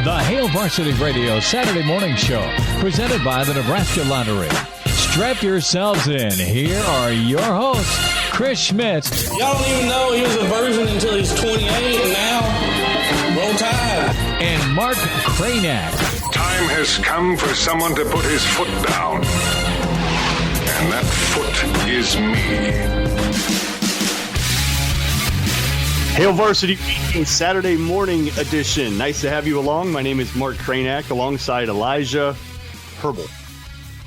The Hail Varsity Radio Saturday morning show, presented by the Nebraska Lottery. Strap yourselves in. Here are your hosts, Chris Schmidt. Y'all don't even know he was a virgin until he's 28, and now, roll tide. And Mark Kraynak. Time has come for someone to put his foot down. And that foot is me. Hail Varsity Radio Saturday morning edition. Nice to have you along. My name is Mark Kraynak alongside Elijah Herbel.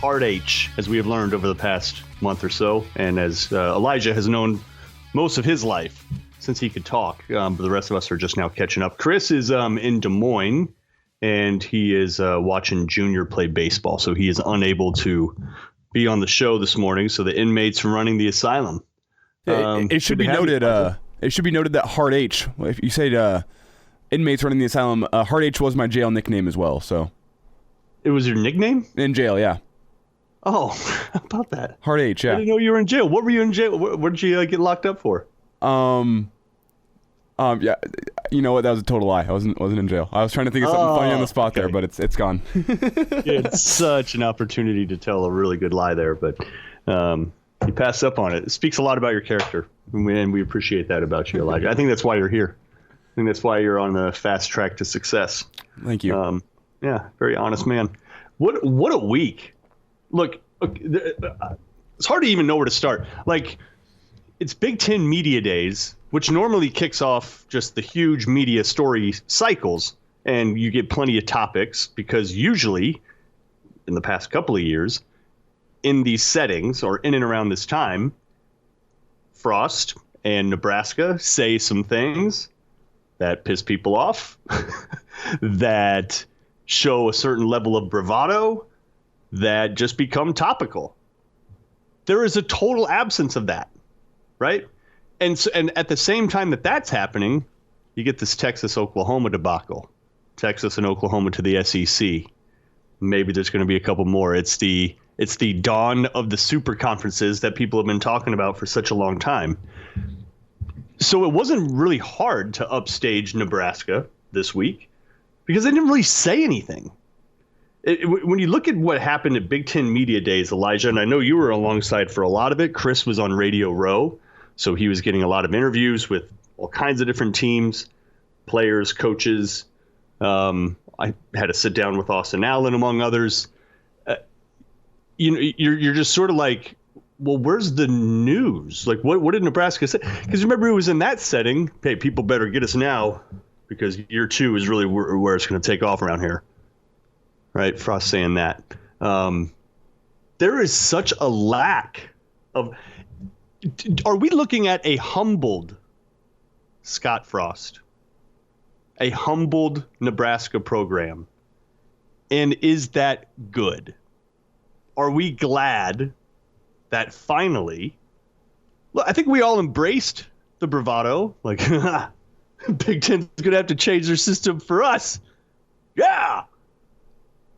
Hard H, as we have learned over the past month or so, and as Elijah has known most of his life since he could talk, but the rest of us are just now catching up. Chris is in Des Moines, and he is watching Junior play baseball, so he is unable to be on the show this morning, so the inmates running the asylum. It should be noted that Hard H, if you say inmates running the asylum, Hard H was my jail nickname as well, so. It was your nickname? In jail, yeah. Oh, how about that? Hard H, yeah. I didn't know you were in jail. What were you in jail? What did you get locked up for? Yeah, you know what? That was a total lie. I wasn't in jail. I was trying to think of something funny on the spot there, but it's gone. It's such an opportunity to tell a really good lie there, but you passed up on it. It speaks a lot about your character, and we appreciate that about you, Elijah. I think that's why you're here. I think that's why you're on the fast track to success. Thank you. Yeah, very honest man. What a week. Look, it's hard to even know where to start. Like, it's Big Ten Media Days, which normally kicks off just the huge media story cycles, and you get plenty of topics because usually, in the past couple of years, in these settings or in and around this time, Frost and Nebraska say some things that piss people off, that show a certain level of bravado, that just become topical. There is a total absence of that, right? And at the same time that that's happening, you get this Texas-Oklahoma debacle. Texas and Oklahoma to the SEC. Maybe there's going to be a couple more. It's the dawn of the super conferences that people have been talking about for such a long time. So it wasn't really hard to upstage Nebraska this week because they didn't really say anything. When you look at what happened at Big Ten Media Days, Elijah, and I know you were alongside for a lot of it. Chris was on Radio Row, so he was getting a lot of interviews with all kinds of different teams, players, coaches. I had to sit down with Austin Allen, among others. You're just sort of like, well, where's the news? Like, what did Nebraska say? Because remember, it was in that setting. Hey, people better get us now because year two is really where it's going to take off around here. Right, Frost saying that. There is such a lack of. Are we looking at a humbled Scott Frost, a humbled Nebraska program, and is that good? Are we glad that finally? Look, I think we all embraced the bravado. Like, Big Ten's going to have to change their system for us. Yeah.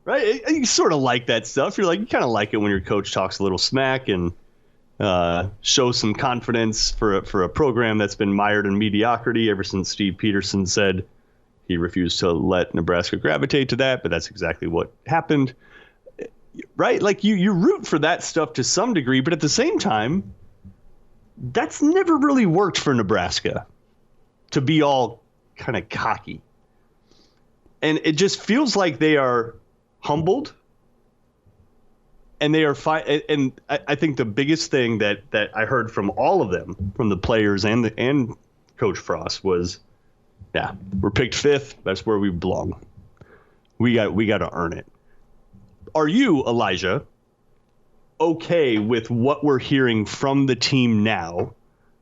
Right, you sort of like that stuff. You kind of like it when your coach talks a little smack and shows some confidence for a program that's been mired in mediocrity ever since Steve Peterson said he refused to let Nebraska gravitate to that. But that's exactly what happened, right? Like you root for that stuff to some degree, but at the same time, that's never really worked for Nebraska to be all kind of cocky, and it just feels like they are humbled, and they are and I think the biggest thing that I heard from all of them, from the players and Coach Frost, was, yeah, we're picked fifth. That's where we belong. We got to earn it. Are you, Elijah, okay with what we're hearing from the team now,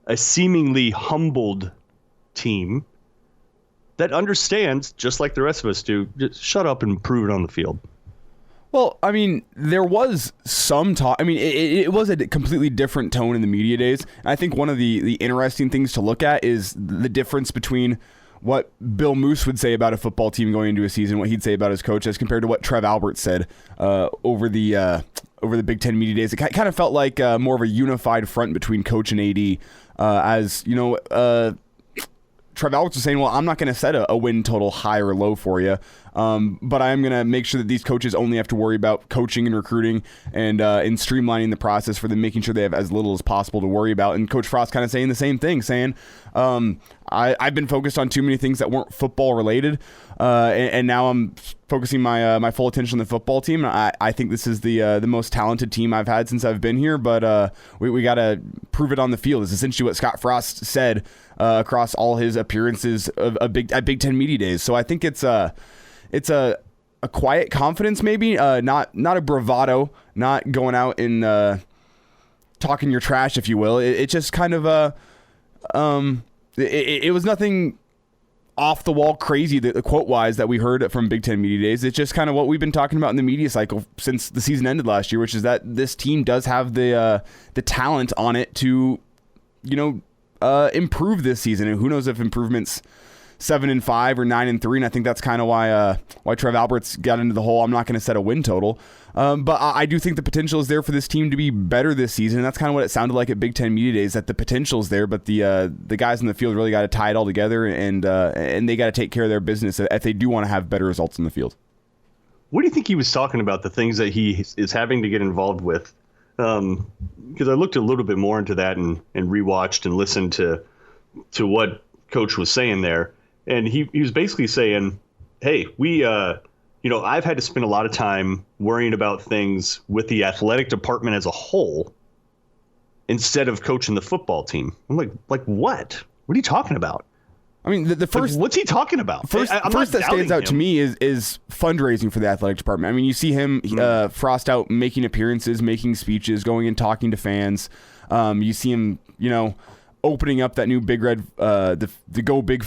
a seemingly humbled team that understands, just like the rest of us do, just shut up and prove it on the field? Well, I mean, there was some talk. I mean, it was a completely different tone in the media days. I think one of the interesting things to look at is the difference between what Bill Moose would say about a football team going into a season, what he'd say about his coach, as compared to what Trev Albert said over the Big Ten Media Days. It kind of felt like more of a unified front between coach and AD, as you know. Trev Alberts was saying, well, I'm not going to set a win total high or low for you, but I am going to make sure that these coaches only have to worry about coaching and recruiting and streamlining the process for them, making sure they have as little as possible to worry about. And Coach Frost kind of saying the same thing, saying, I've been focused on too many things that weren't football related, and now I'm focusing my full attention on the football team. I think this is the most talented team I've had since I've been here, but we got to prove it on the field. Is essentially what Scott Frost said across all his appearances at Big Ten Media Days. So I think it's a quiet confidence, maybe not a bravado, not going out and talking your trash, if you will. It just kind of it was nothing off the wall crazy, the quote wise, that we heard from Big Ten Media Days. It's just kind of what we've been talking about in the media cycle since the season ended last year, which is that this team does have the talent on it to, improve this season. And who knows if improvement's 7-5 or 9-3. And I think that's kind of why Trev Alberts got into the whole, I'm not going to set a win total. But I do think the potential is there for this team to be better this season. And that's kind of what it sounded like at Big Ten Media Days, that the potential is there, but the guys in the field really got to tie it all together, and they got to take care of their business if they do want to have better results in the field. What do you think he was talking about, the things that he is having to get involved with? Because I looked a little bit more into that and rewatched and listened to what Coach was saying there. And he was basically saying, hey, I've had to spend a lot of time worrying about things with the athletic department as a whole instead of coaching the football team. I'm like what? What are you talking about? I mean, the first, what's he talking about? First that stands out to me is fundraising for the athletic department. I mean, you see him Frost out making appearances, making speeches, going and talking to fans. You see him, opening up that new Big Red, the Go Big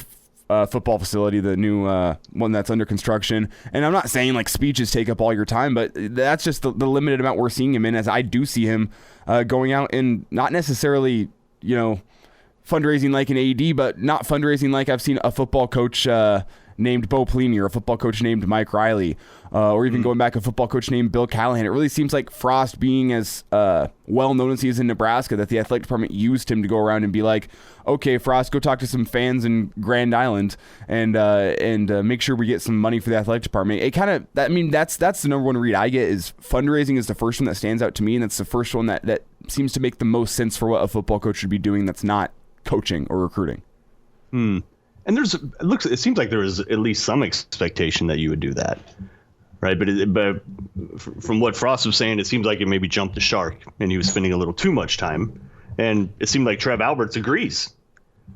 football facility, the new one that's under construction. And I'm not saying like speeches take up all your time, but that's just the limited amount we're seeing him in, as I do see him going out and not necessarily, fundraising like an AD, but not fundraising like I've seen a football coach named Bo Pelini or a football coach named Mike Riley, or even going back, a football coach named Bill Callahan. It really seems like Frost, being as well known as he is in Nebraska, that the athletic department used him to go around and be like, okay, Frost, go talk to some fans in Grand Island and make sure we get some money for the athletic department. It kind of, that's the number one read I get, is fundraising is the first one that stands out to me, and that's the first one that seems to make the most sense for what a football coach should be doing that's not coaching or recruiting. And it seems like there is at least some expectation that you would do that, right? But from what Frost was saying, it seems like it maybe jumped the shark and he was spending a little too much time. And it seemed like Trev Alberts agrees.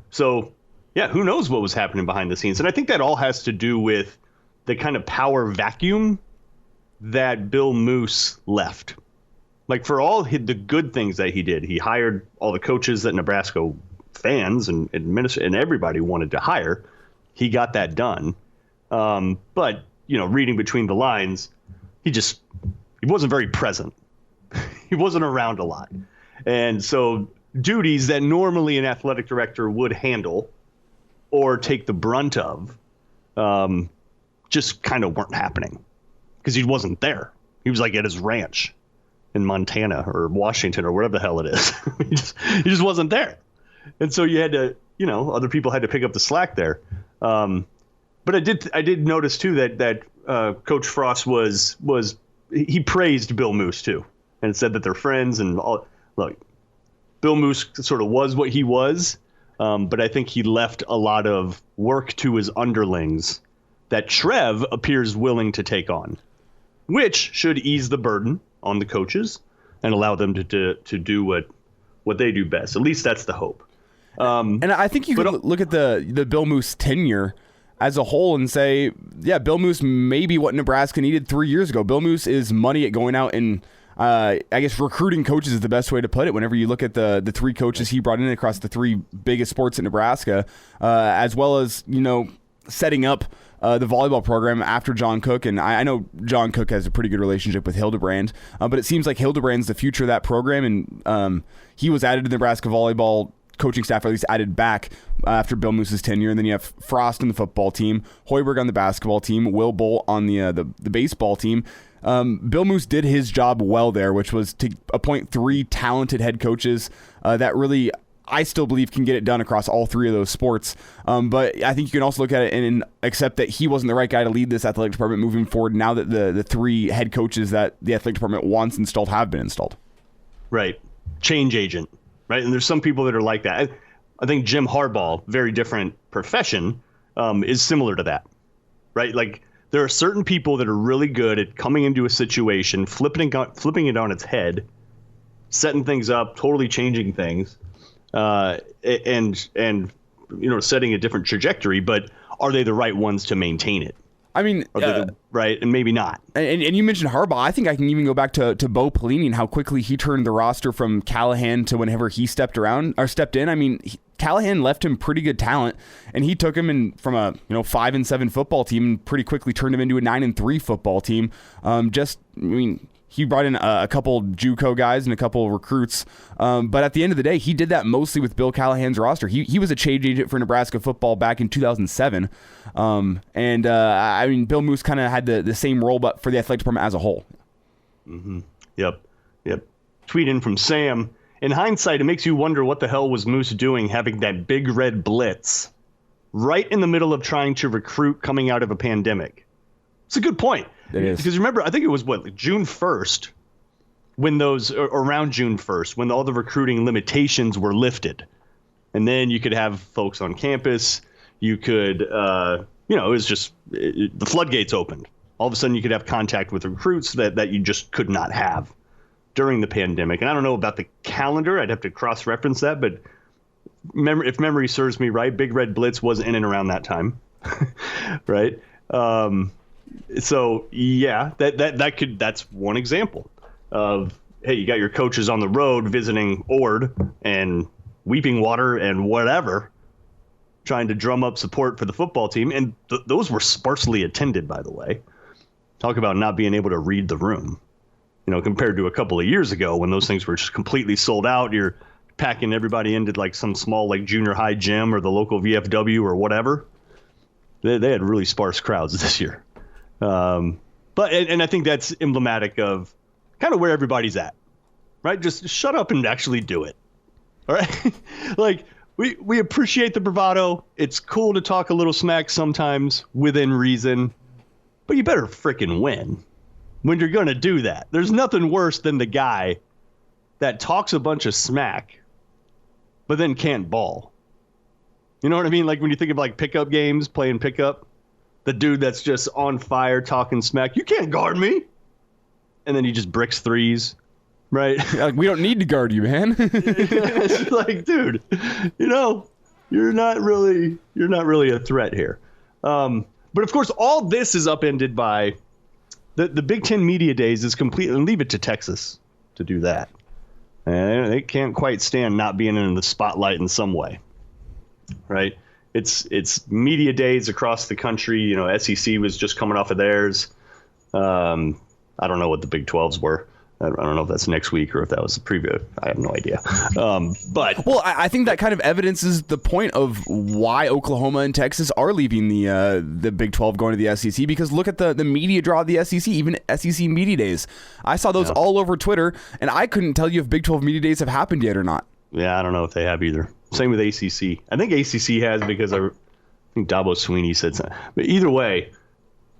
So, yeah, who knows what was happening behind the scenes? And I think that all has to do with the kind of power vacuum that Bill Moose left. Like, for all the good things that he did, he hired all the coaches that Nebraska fans and everybody wanted to hire. He got that done. But, reading between the lines, he wasn't very present. He wasn't around a lot. And so duties that normally an athletic director would handle or take the brunt of just kind of weren't happening because he wasn't there. He was like at his ranch in Montana or Washington or whatever the hell it is. he just wasn't there. And so you had to, other people had to pick up the slack there. But I did notice too that Coach Frost he praised Bill Moose too, and said that they're friends and all. Look, Bill Moose sort of was what he was, but I think he left a lot of work to his underlings that Trev appears willing to take on, which should ease the burden on the coaches and allow them to do what they do best. At least that's the hope. And I think you could look at the Bill Moose tenure as a whole and say, yeah, Bill Moose may be what Nebraska needed 3 years ago. Bill Moose is money at going out and I guess recruiting coaches is the best way to put it. Whenever you look at the three coaches he brought in across the three biggest sports in Nebraska, as well as, setting up the volleyball program after John Cook. And I know John Cook has a pretty good relationship with Hurrdat, but it seems like Hurrdat's the future of that program. And he was added to the Nebraska volleyball coaching staff, or at least added back after Bill Moose's tenure. And then you have Frost on the football team, Hoiberg on the basketball team, Will Bolt on the baseball team. Bill Moose did his job well there, which was to appoint three talented head coaches that really, I still believe can get it done across all three of those sports. But I think you can also look at it and accept that he wasn't the right guy to lead this athletic department moving forward now that the three head coaches that the athletic department wants installed have been installed. Right. Change agent. Right. And there's some people that are like that. I think Jim Harbaugh, very different profession, is similar to that. Right. Like there are certain people that are really good at coming into a situation, flipping it on its head, setting things up, totally changing things, and setting a different trajectory. But are they the right ones to maintain it? I mean, right, and maybe not. And you mentioned Harbaugh. I think I can even go back to Bo Pelini and how quickly he turned the roster from Callahan to whenever he stepped in. I mean, Callahan left him pretty good talent, and he took him from a 5-7 football team and pretty quickly turned him into a 9-3 football team. He brought in a couple JUCO guys and a couple recruits, but at the end of the day, he did that mostly with Bill Callahan's roster. He was a change agent for Nebraska football back in 2007, Bill Moose kind of had the same role, but for the athletic department as a whole. Mm-hmm. Yep. Tweet in from Sam. In hindsight, it makes you wonder what the hell was Moose doing having that big red blitz right in the middle of trying to recruit coming out of a pandemic. It's a good point. It is. Because remember, I think it was June 1st around June 1st when all the recruiting limitations were lifted. And then you could have folks on campus. You could, it was just the floodgates opened. All of a sudden you could have contact with recruits that you just could not have during the pandemic. And I don't know about the calendar. I'd have to cross-reference that. But if memory serves me right, Big Red Blitz was in and around that time. Right? So yeah, that's one example of, hey, you got your coaches on the road visiting Ord and Weeping Water and whatever, trying to drum up support for the football team. And those were sparsely attended, by the way. Talk about not being able to read the room, compared to a couple of years ago when those things were just completely sold out. You're packing everybody into like some small like junior high gym or the local VFW or whatever. They had really sparse crowds this year. But I think that's emblematic of kind of where everybody's at, right? Just shut up and actually do it. All right. Like we appreciate the bravado. It's cool to talk a little smack sometimes within reason, but you better freaking win when you're going to do that. There's nothing worse than the guy that talks a bunch of smack, but then can't ball. You know what I mean? Like when you think of like pickup games, playing pickup. The dude that's just on fire talking smack. You can't guard me. And then he just bricks threes, right? Like, we don't need to guard you, man. It's like, dude, you're not really a threat here. But of course, all this is upended by the Big Ten Media Days is complete, and leave it to Texas to do that. And they can't quite stand not being in the spotlight in some way, right? It's media days across the country. SEC was just coming off of theirs. I don't know what the Big 12s were. I don't know if that's next week or if that was the preview. I have no idea. I think that kind of evidences the point of why Oklahoma and Texas are leaving the Big 12 going to the SEC, because look at the media draw of the SEC, even SEC Media Days. I saw those all over Twitter, and I couldn't tell you if Big 12 Media Days have happened yet or not. Yeah, I don't know if they have either. Same with ACC. I think ACC has because I think Dabo Sweeney said something. But either way,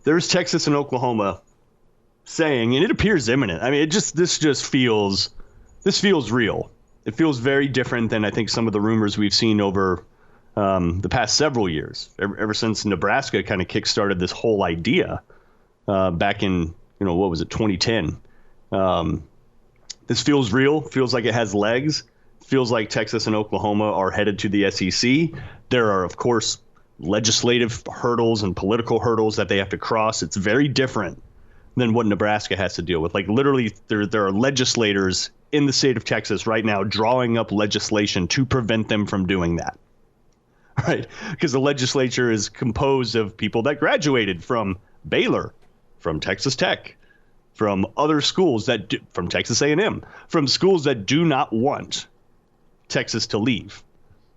there's Texas and Oklahoma saying, and it appears imminent. I mean, this feels real. It feels very different than I think some of the rumors we've seen over the past several years, ever since Nebraska kind of kickstarted this whole idea back in, 2010. This feels real. Feels like it has legs. Feels like Texas and Oklahoma are headed to the SEC. There are, of course, legislative hurdles and political hurdles that they have to cross. It's very different than what Nebraska has to deal with. Like literally, there are legislators in the state of Texas right now drawing up legislation to prevent them from doing that. Right? Because the legislature is composed of people that graduated from Baylor, from Texas Tech, from other schools from Texas A&M, from schools that do not want Texas to leave.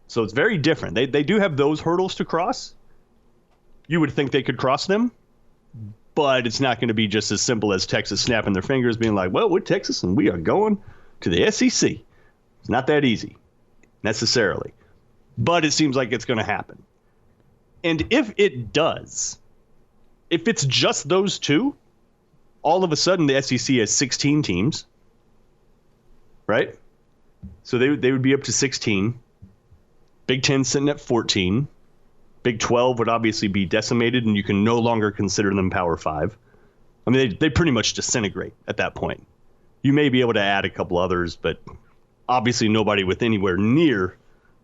So it's very different. They do have those hurdles to cross. You would think they could cross them, but it's not going to be just as simple as Texas snapping their fingers being like, well, we're Texas and we are going to the SEC. It's not that easy. necessarily. But it seems like it's going to happen. And if it does, if it's just those two, all of a sudden the SEC has 16 teams, right? So they would be up to 16. Big Ten sitting at 14. Big 12 would obviously be decimated, and you can no longer consider them Power 5. I mean, they pretty much disintegrate at that point. You may be able to add a couple others, but obviously nobody with anywhere near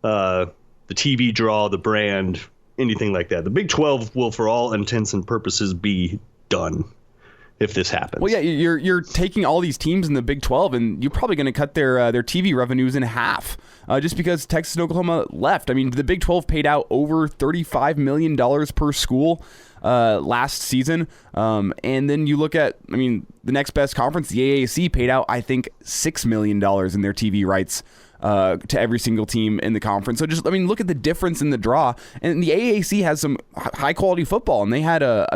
the TV draw, the brand, anything like that. The Big 12 will, for all intents and purposes, be done if this happens. Well, yeah, you're taking all these teams in the Big 12, and you're probably going to cut their TV revenues in half just because Texas and Oklahoma left. I mean, the Big 12 paid out over $35 million per school last season. And then you look at, I mean, the next best conference, the AAC, paid out, I think, $6 million in their TV rights to every single team in the conference. So just, I mean, look at the difference in the draw. And the AAC has some high quality football, and they had a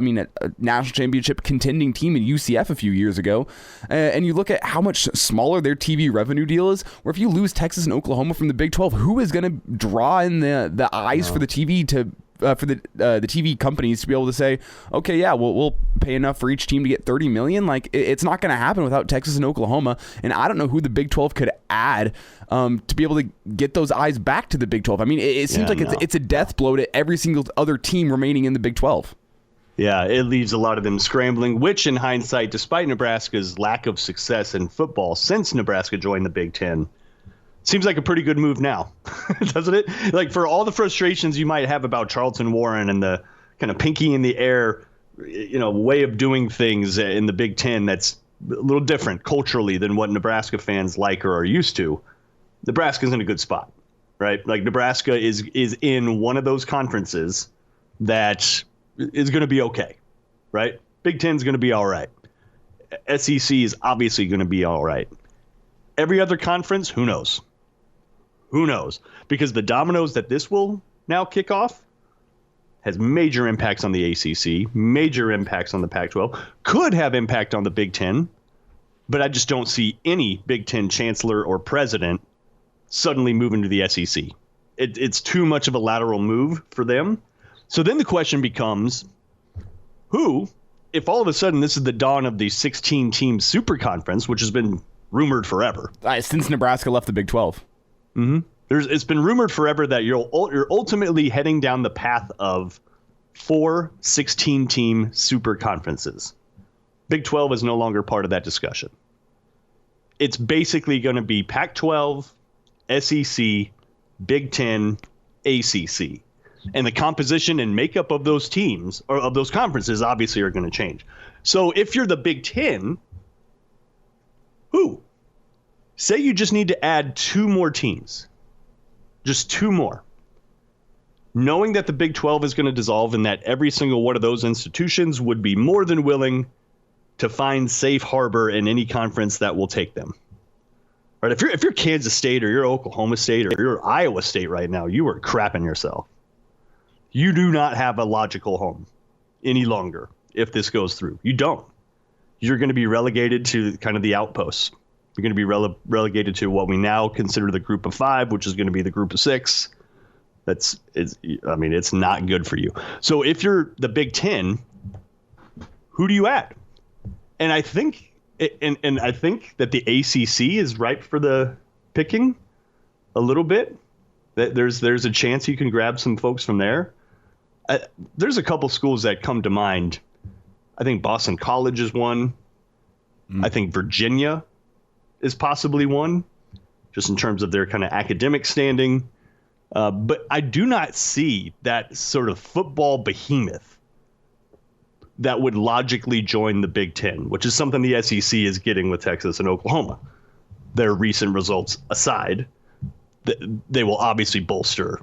national championship contending team in UCF a few years ago. And you look at how much smaller their TV revenue deal is, where if you lose Texas and Oklahoma from the Big 12, who is going to draw in the eyes for the TV to for the TV companies to be able to say, okay, yeah, we'll pay enough for each team to get $30 million. Like, it's not going to happen without Texas and Oklahoma. And I don't know who the Big 12 could add to be able to get those eyes back to the Big 12. I mean, it seems like it's a death blow to every single other team remaining in the Big 12. Yeah, it leaves a lot of them scrambling, which in hindsight, despite Nebraska's lack of success in football since Nebraska joined the Big Ten, seems like a pretty good move now, doesn't it? Like, for all the frustrations you might have about Charlton Warren and the kind of pinky in the air, way of doing things in the Big Ten that's a little different culturally than what Nebraska fans like or are used to, Nebraska's in a good spot, right? Like, Nebraska is in one of those conferences that is going to be okay, right? Big Ten's going to be all right. SEC is obviously going to be all right. Every other conference, who knows? Who knows? Because the dominoes that this will now kick off has major impacts on the ACC, major impacts on the Pac-12, could have impact on the Big Ten, but I just don't see any Big Ten chancellor or president suddenly moving to the SEC. It's too much of a lateral move for them. So then the question becomes, who, if all of a sudden this is the dawn of the 16-team super conference, which has been rumored forever. Since Nebraska left the Big 12. Mm-hmm. It's been rumored forever that you're ultimately heading down the path of 4 16-team super conferences. Big 12 is no longer part of that discussion. It's basically going to be Pac-12, SEC, Big Ten, ACC. And the composition and makeup of those teams, or of those conferences, obviously are going to change. So if you're the Big Ten, who? Say you just need to add 2 more teams. Just 2 more. Knowing that the Big 12 is going to dissolve and that every single one of those institutions would be more than willing to find safe harbor in any conference that will take them. Right? If you're Kansas State or you're Oklahoma State or you're Iowa State right now, you are crapping yourself. You do not have a logical home any longer if this goes through. You don't. You're going to be relegated to kind of the outposts. You're going to be relegated to what we now consider the group of 5, which is going to be the group of 6. It's not good for you. So if you're the Big Ten, who do you add? And I think that the ACC is ripe for the picking a little bit. That there's a chance you can grab some folks from there. There's a couple schools that come to mind. I think Boston College is one. I think Virginia is possibly one, just in terms of their kind of academic standing. But I do not see that sort of football behemoth that would logically join the Big Ten, which is something the SEC is getting with Texas and Oklahoma. Their recent results aside, they will obviously bolster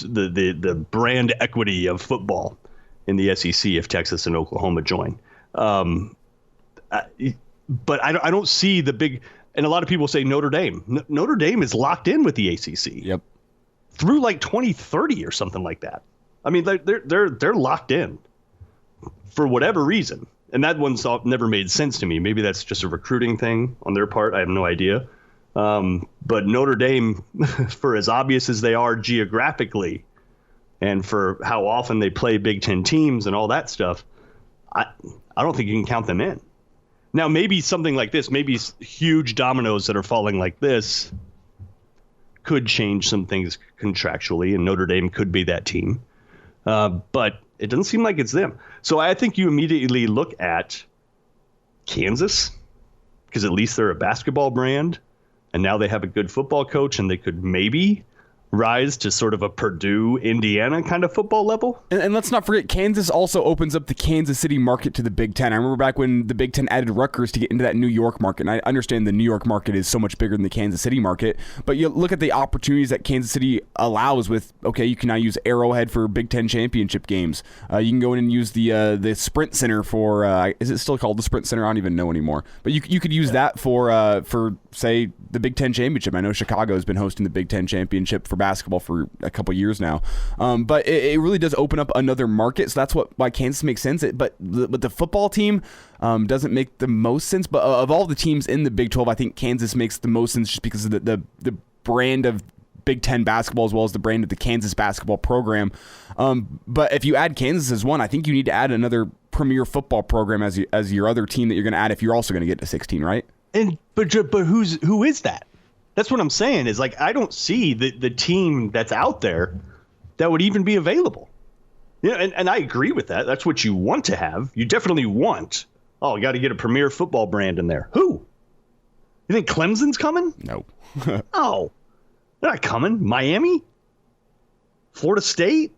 the brand equity of football in the SEC if Texas and Oklahoma join. But I don't see the big, and a lot of people say Notre Dame. Notre Dame is locked in with the ACC. Yep. Through like 2030 or something like that. I mean, they're locked in for whatever reason, and that one's never made sense to me. Maybe that's just a recruiting thing on their part. I have no idea. But Notre Dame, for as obvious as they are geographically, and for how often they play Big Ten teams and all that stuff, I don't think you can count them in. Now, maybe something like this, maybe huge dominoes that are falling like this could change some things contractually, and Notre Dame could be that team. But it doesn't seem like it's them. So I think you immediately look at Kansas, because at least they're a basketball brand, and now they have a good football coach, and they could maybe rise to sort of a Purdue, Indiana kind of football level. And let's not forget, Kansas also opens up the Kansas City market to the Big Ten. I remember back when the Big Ten added Rutgers to get into that New York market. And I understand the New York market is so much bigger than the Kansas City market. But you look at the opportunities that Kansas City allows with, okay, you can now use Arrowhead for Big Ten championship games. You can go in and use the Sprint Center for, is it still called the Sprint Center? I don't even know anymore. But you could use that for, say, the Big Ten championship. I know Chicago has been hosting the Big Ten championship for basketball for a couple years now, but it really does open up another market. So that's why Kansas makes sense. But the football team doesn't make the most sense. But of all the teams in the Big 12, I think Kansas makes the most sense just because of the brand of Big Ten basketball as well as the brand of the Kansas basketball program. But if you add Kansas as one, I think you need to add another premier football program as your other team that you're going to add if you're also going to get to 16, right? But who is that? That's what I'm saying is, like, I don't see the team that's out there that would even be available. Yeah, and I agree with that. That's what you want to have. You definitely want, you got to get a premier football brand in there. Who? You think Clemson's coming? No. No. They're not coming. Miami? Florida State?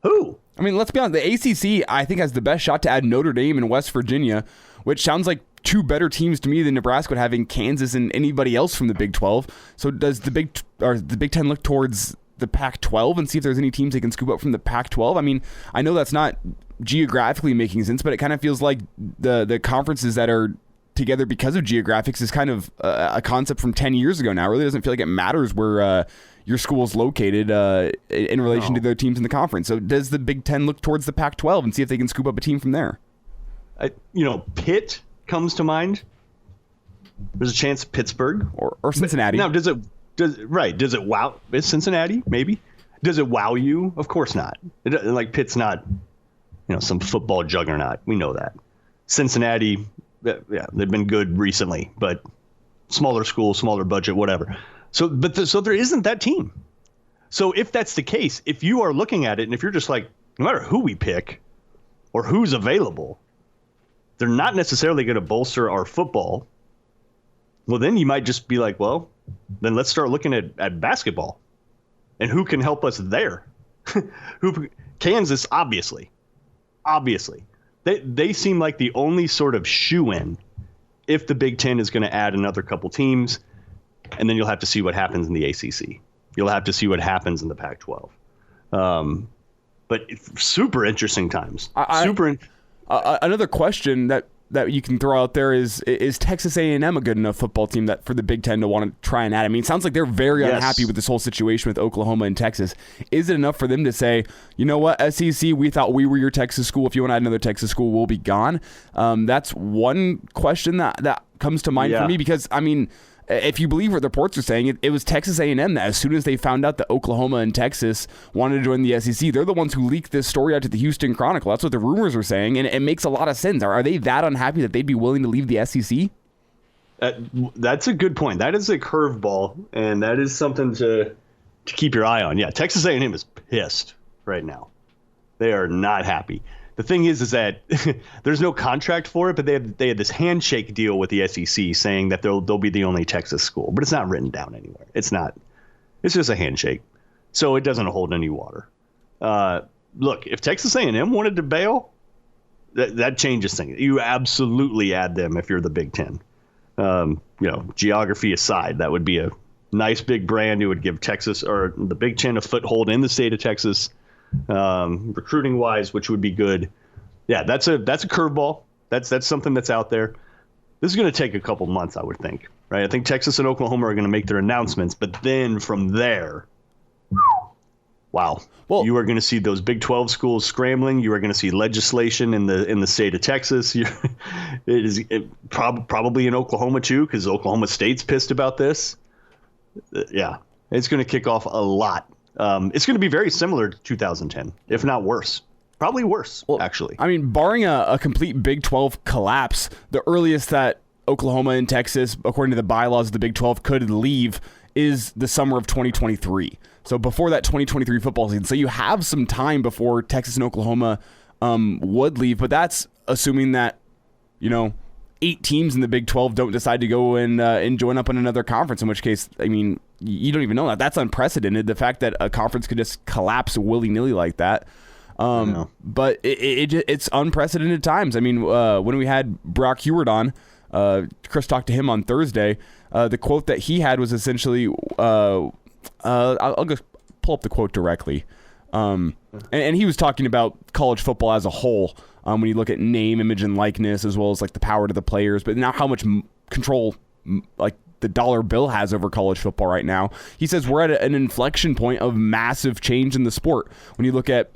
Who? I mean, let's be honest. The ACC, I think, has the best shot to add Notre Dame and West Virginia, which sounds like two better teams to me than Nebraska would having Kansas and anybody else from the Big 12. So does the Big Ten look towards the Pac-12 and see if there's any teams they can scoop up from the Pac-12? I mean, I know that's not geographically making sense, but it kind of feels like the conferences that are together because of geographics is kind of a concept from 10 years ago now. It really doesn't feel like it matters where your school is located in relation to their teams in the conference. So does the Big Ten look towards the Pac-12 and see if they can scoop up a team from there? Pitt comes to mind. There's a chance Pittsburgh or Cincinnati. Now, does it wow? Is Cincinnati maybe? Does it wow you? Of course not. Pitt's not, some football juggernaut. We know that. Cincinnati, yeah, they've been good recently, but smaller school, smaller budget, whatever. So there isn't that team. So if that's the case, if you are looking at it and if you're just like, no matter who we pick or who's available, they're not necessarily going to bolster our football. Well, then you might just be like, well, then let's start looking at basketball and who can help us there. Kansas, obviously, they seem like the only sort of shoe-in if the Big Ten is going to add another couple teams, and then you'll have to see what happens in the ACC. You'll have to see what happens in the Pac-12. But super interesting times. Another question that you can throw out there is Texas A&M a good enough football team that for the Big Ten to want to try and add? I mean, it sounds like they're very unhappy with this whole situation with Oklahoma and Texas. Is it enough for them to say, you know what, SEC, we thought we were your Texas school. If you want to add another Texas school, we'll be gone. That's one question that comes to mind for me because, I mean, if you believe what the reports are saying, it was Texas A&M that as soon as they found out that Oklahoma and Texas wanted to join the SEC, they're the ones who leaked this story out to the Houston Chronicle. That's what the rumors are saying, and it makes a lot of sense. Are they that unhappy that they'd be willing to leave the SEC? That's a good point. That is a curveball, and that is something to keep your eye on. Yeah, Texas A&M is pissed right now. They are not happy. The thing is that there's no contract for it, but they had this handshake deal with the SEC saying that they'll be the only Texas school, but it's not written down anywhere. It's not. It's just a handshake, so it doesn't hold any water. Look, if Texas A&M wanted to bail, that changes things. You absolutely add them if you're the Big Ten. Geography aside, that would be a nice big brand. It would give Texas or the Big Ten a foothold in the state of Texas. Recruiting wise, which would be good. Yeah, that's a curveball. That's something that's out there. This is going to take a couple months, I would think. Right? I think Texas and Oklahoma are going to make their announcements, but then from there, wow. Well, you are going to see those Big 12 schools scrambling. You are going to see legislation in the state of Texas. Probably in Oklahoma too, because Oklahoma State's pissed about this. Yeah, it's going to kick off a lot. It's going to be very similar to 2010, if not worse. Probably worse, actually. I mean, barring a complete Big 12 collapse, the earliest that Oklahoma and Texas, according to the bylaws of the Big 12, could leave is the summer of 2023. So before that 2023 football season. So you have some time before Texas and Oklahoma would leave, but that's assuming that, 8 teams in the Big 12 don't decide to go and join up in another conference, in which case, I mean, you don't even know that. That's unprecedented. The fact that a conference could just collapse willy-nilly like that. But it's unprecedented times. I mean, when we had Brock Heward on, Chris talked to him on Thursday. The quote that he had was essentially, I'll just pull up the quote directly. And he was talking about college football as a whole. When you look at name, image, and likeness, as well as like the power to the players, but now how much control like the dollar bill has over college football right now. He says we're at an inflection point of massive change in the sport. When you look at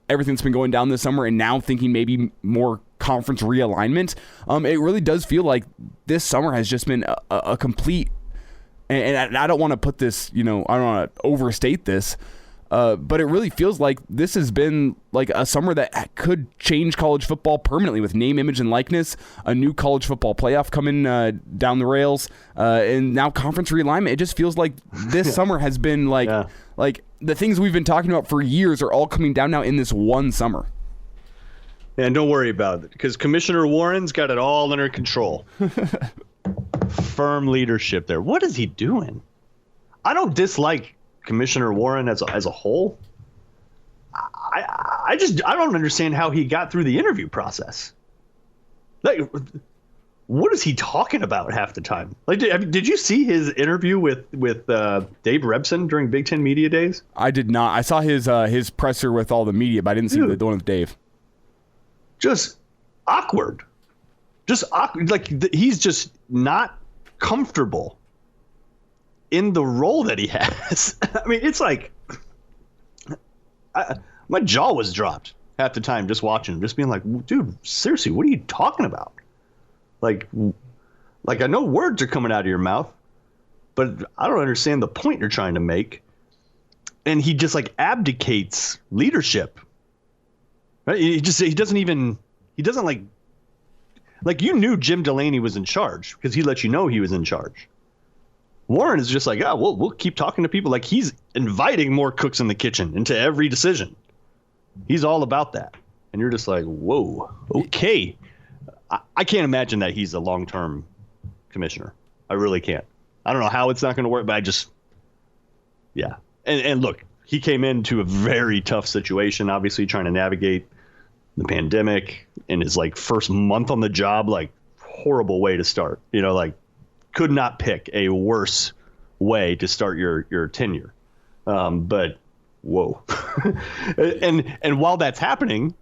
everything that's been going down this summer and now thinking maybe more conference realignment, it really does feel like this summer has just been a complete, and I don't want to put this, I don't want to overstate this, but it really feels like this has been like a summer that could change college football permanently with name, image, and likeness, a new college football playoff coming down the rails, and now conference realignment. It just feels like this summer has been like the things we've been talking about for years are all coming down now in this one summer. And don't worry about it, because Commissioner Warren's got it all under control. Firm leadership there. What is he doing? I don't dislike Commissioner Warren as a whole. I don't understand how he got through the interview process. Like, what is he talking about half the time? Like, did you see his interview with Dave Rebson during Big Ten Media Days? I did not. I saw his presser with all the media, but I didn't see the one with Dave. Just awkward. Just awkward. Like, he's just not comfortable in the role that he has. I mean, it's like my jaw was dropped half the time just watching him, just being like, dude, seriously, what are you talking about? Like I know words are coming out of your mouth, but I don't understand the point you're trying to make. And he just like abdicates leadership. Right? He doesn't like you knew Jim Delaney was in charge because he let you know he was in charge. Warren is just like, we'll keep talking to people. Like, he's inviting more cooks in the kitchen into every decision. He's all about that. And you're just like, whoa, okay. I can't imagine that he's a long-term commissioner. I really can't. I don't know how it's not going to work, but yeah. And look, he came into a very tough situation, obviously trying to navigate the pandemic in his like first month on the job, like horrible way to start, like could not pick a worse way to start your tenure. But whoa. and while that's happening,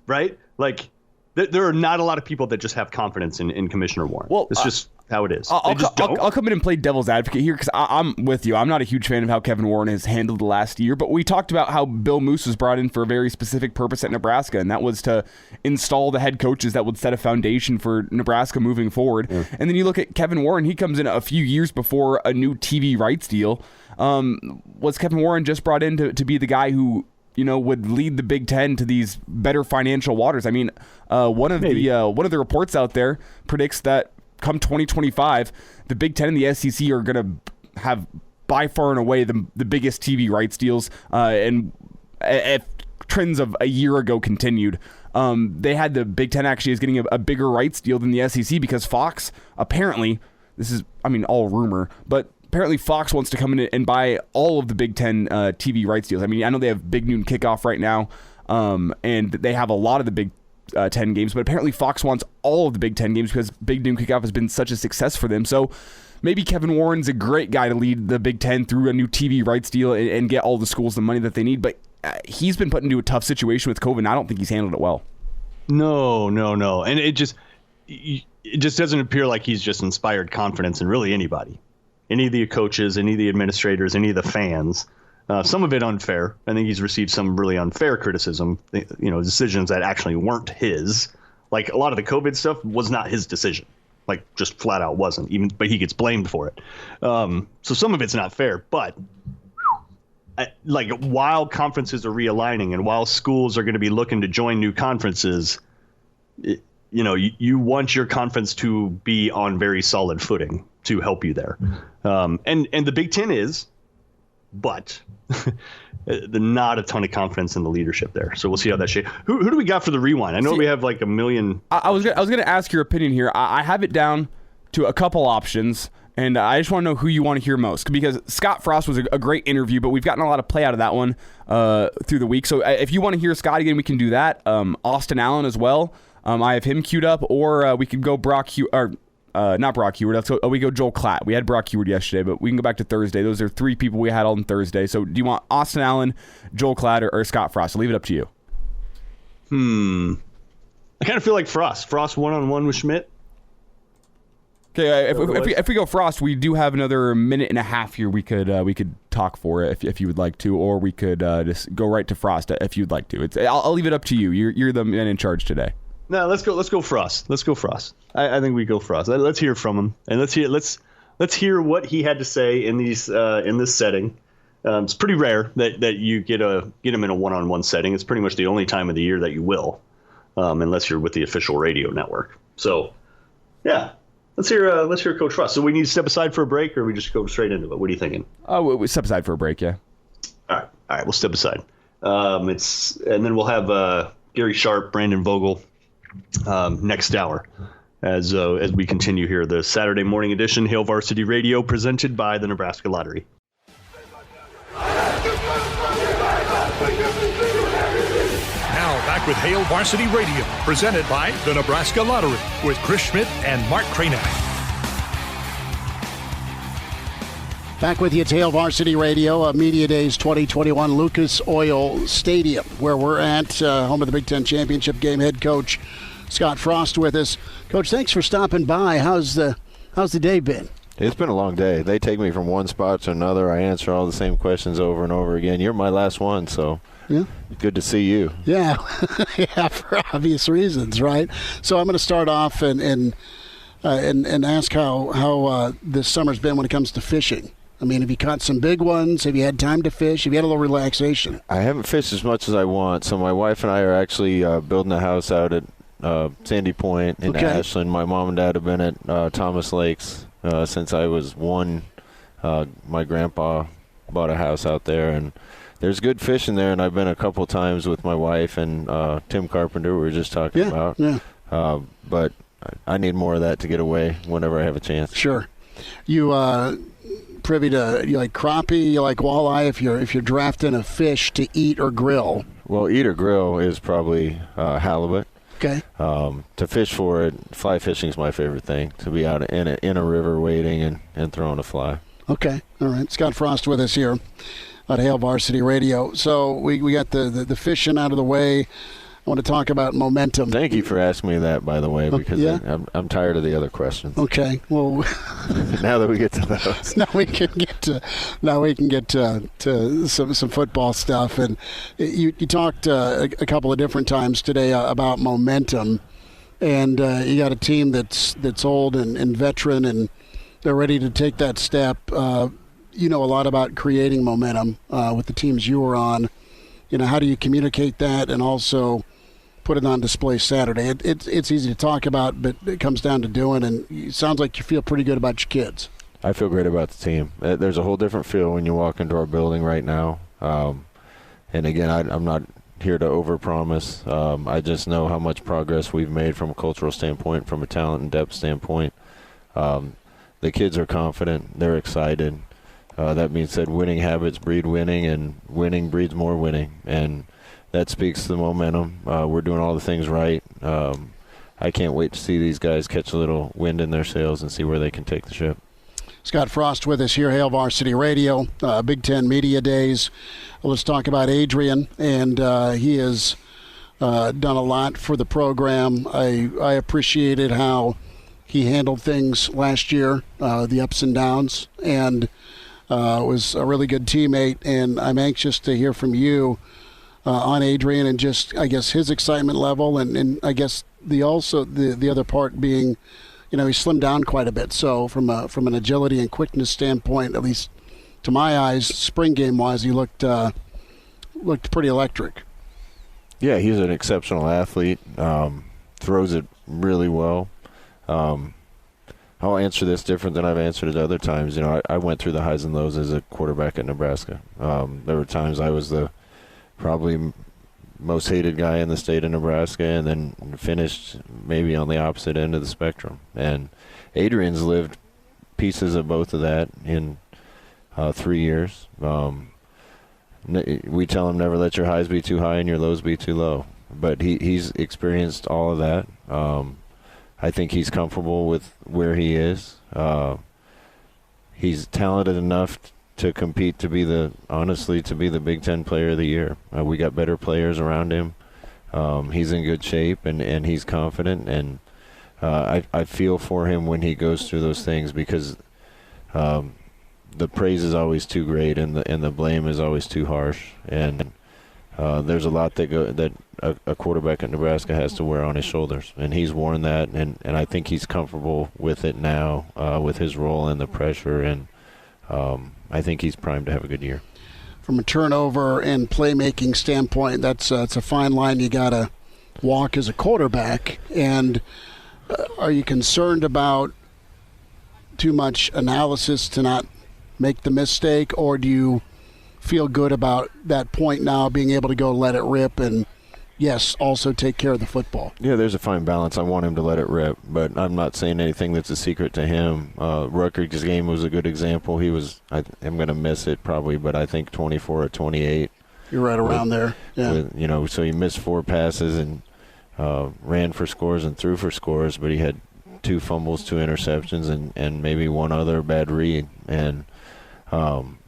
right, like there are not a lot of people that just have confidence in Commissioner Warren. Well, it's just how it is. I'll come in and play devil's advocate here because I'm with you. I'm not a huge fan of how Kevin Warren has handled the last year, but we talked about how Bill Moose was brought in for a very specific purpose at Nebraska, and that was to install the head coaches that would set a foundation for Nebraska moving forward. Yeah. And then you look at Kevin Warren, he comes in a few years before a new TV rights deal. Was Kevin Warren just brought in to be the guy who would lead the Big Ten to these better financial waters? I mean, one of the reports out there predicts that come 2025, the Big Ten and the SEC are going to have by far and away the biggest TV rights deals. And if trends of a year ago continued, they had the Big Ten actually is getting a bigger rights deal than the SEC because Fox apparently, this is, all rumor, but apparently Fox wants to come in and buy all of the Big Ten TV rights deals. I mean, I know they have Big Noon Kickoff right now, and they have a lot of the Big 10 games, but apparently Fox wants all of the Big 10 games because Big Noon Kickoff has been such a success for them. So maybe Kevin Warren's a great guy to lead the Big 10 through a new TV rights deal and get all the schools the money that they need, but he's been put into a tough situation with COVID, and I don't think he's handled it well. No. And it just doesn't appear like he's just inspired confidence in really anybody. Any of the coaches, any of the administrators, any of the fans. Some of it unfair. I think he's received some really unfair criticism, decisions that actually weren't his. Like a lot of the COVID stuff was not his decision. Like just flat out wasn't, but he gets blamed for it. So some of it's not fair, but while conferences are realigning and while schools are going to be looking to join new conferences, you want your conference to be on very solid footing to help you there. And the Big Ten is, but not a ton of confidence in the leadership there. So we'll see how that shapes. Who do we got for the rewind? I know we have like a million. I was going to ask your opinion here. I have it down to a couple options, and I just want to know who you want to hear most, because Scott Frost was a great interview, but we've gotten a lot of play out of that one through the week. So if you want to hear Scott again, we can do that. Austin Allen as well. I have him queued up, or we could go not Brock Heward. We go Joel Klatt. We had Brock Heward yesterday, but we can go back to Thursday. Those are 3 people we had on Thursday. So do you want Austin Allen, Joel Klatt, or Scott Frost? I'll leave it up to you. I kind of feel like Frost. Frost one-on-one with Schmidt. Okay, if we go Frost, we do have another minute and a half here. We could talk for it if you would like to, or we could just go right to Frost if you'd like to. I'll leave it up to you. You're the man in charge today. No, let's go Frost. Let's go Frost. I think we go Frost. Let's hear from him, and let's hear what he had to say in this setting. It's pretty rare that you get him in a one-on-one setting. It's pretty much the only time of the year that you will, unless you're with the official radio network. So, yeah, let's hear Coach Frost. So we need to step aside for a break, or we just go straight into it. What are you thinking? We step aside for a break. Yeah. All right, we'll step aside. And then we'll have Gary Sharp, Brandon Vogel. Next hour as we continue here, the Saturday morning edition, Hail Varsity Radio, presented by the Nebraska Lottery. Now back with Hail Varsity Radio, presented by the Nebraska Lottery, with Chris Schmidt and Mark Kraynak. Back with you at Hail Varsity Radio, Media Days 2021, Lucas Oil Stadium, where we're at, home of the Big Ten Championship game. Head coach Scott Frost with us. Coach, thanks for stopping by. How's the day been? It's been a long day. They take me from one spot to another. I answer all the same questions over and over again. You're my last one, so yeah, good to see you. Yeah, yeah, for obvious reasons, right? So I'm going to start off and ask how this summer's been when it comes to fishing. I mean, have you caught some big ones? Have you had time to fish? Have you had a little relaxation? I haven't fished as much as I want. So my wife and I are actually building a house out at Sandy Point in Ashland. My mom and dad have been at Thomas Lakes since I was 1. My grandpa bought a house out there, and there's good fishing there. And I've been a couple times with my wife and Tim Carpenter, we were just talking about. Yeah. But I need more of that to get away whenever I have a chance. Sure. You privy to, you like crappie, you like walleye, if you're drafting a fish to eat or grill? Well, eat or grill is probably halibut. Okay. To fish for it, fly fishing is my favorite thing, to be out in a river wading and throwing a fly. Okay. All right. Scott Frost with us here at Hail Varsity Radio. So we got the fishing out of the way. I want to talk about momentum. Thank you for asking me that, by the way, because I'm tired of the other questions. Okay, well, now that we get to those, now we can get to some football stuff. And you talked a couple of different times today about momentum, and you got a team that's old and veteran, and they're ready to take that step. You know a lot about creating momentum with the teams you were on. You know, how do you communicate that, and also put it on display Saturday? It's easy to talk about, but it comes down to doing, and it sounds like you feel pretty good about your kids. I feel great about the team. There's a whole different feel when you walk into our building right now. And again, I'm not here to overpromise. I just know how much progress we've made from a cultural standpoint, from a talent and depth standpoint. The kids are confident. They're excited. That being said, winning habits breed winning, and winning breeds more winning. And that speaks to the momentum. We're doing all the things right. I can't wait to see these guys catch a little wind in their sails and see where they can take the ship. Scott Frost with us here, Hail Varsity Radio, Big Ten Media Days. Let's talk about Adrian, and he has done a lot for the program. I appreciated how he handled things last year, the ups and downs, and was a really good teammate, and I'm anxious to hear from you on Adrian and just, I guess, his excitement level, and I guess the other part being, he slimmed down quite a bit. So from an agility and quickness standpoint, at least to my eyes, spring game wise, he looked pretty electric. Yeah, he's an exceptional athlete. Throws it really well. I'll answer this different than I've answered it other times. I went through the highs and lows as a quarterback at Nebraska. There were times I was the probably most hated guy in the state of Nebraska, and then finished maybe on the opposite end of the spectrum. And Adrian's lived pieces of both of that in 3 years. We tell him never let your highs be too high and your lows be too low. But he's experienced all of that. I think he's comfortable with where he is. He's talented enough to compete to be the Big Ten Player of the Year. We got better players around him. He's in good shape and he's confident, and I feel for him when he goes through those things, because the praise is always too great and the blame is always too harsh, and there's a lot that a quarterback at Nebraska has to wear on his shoulders, and he's worn that, and I think he's comfortable with it now, with his role and the pressure, and I think he's primed to have a good year. From a turnover and playmaking standpoint, it's a fine line you got to walk as a quarterback. And are you concerned about too much analysis to not make the mistake, or do you feel good about that point now, being able to go let it rip and, yes, also take care of the football? Yeah, there's a fine balance. I want him to let it rip, but I'm not saying anything that's a secret to him. Rutgers' game was a good example. He was, I'm going to miss it probably, but I think 24 or 28. You're right around there. Yeah. So he missed 4 passes and ran for scores and threw for scores, but he had 2 fumbles, 2 interceptions, and maybe 1 other bad read. And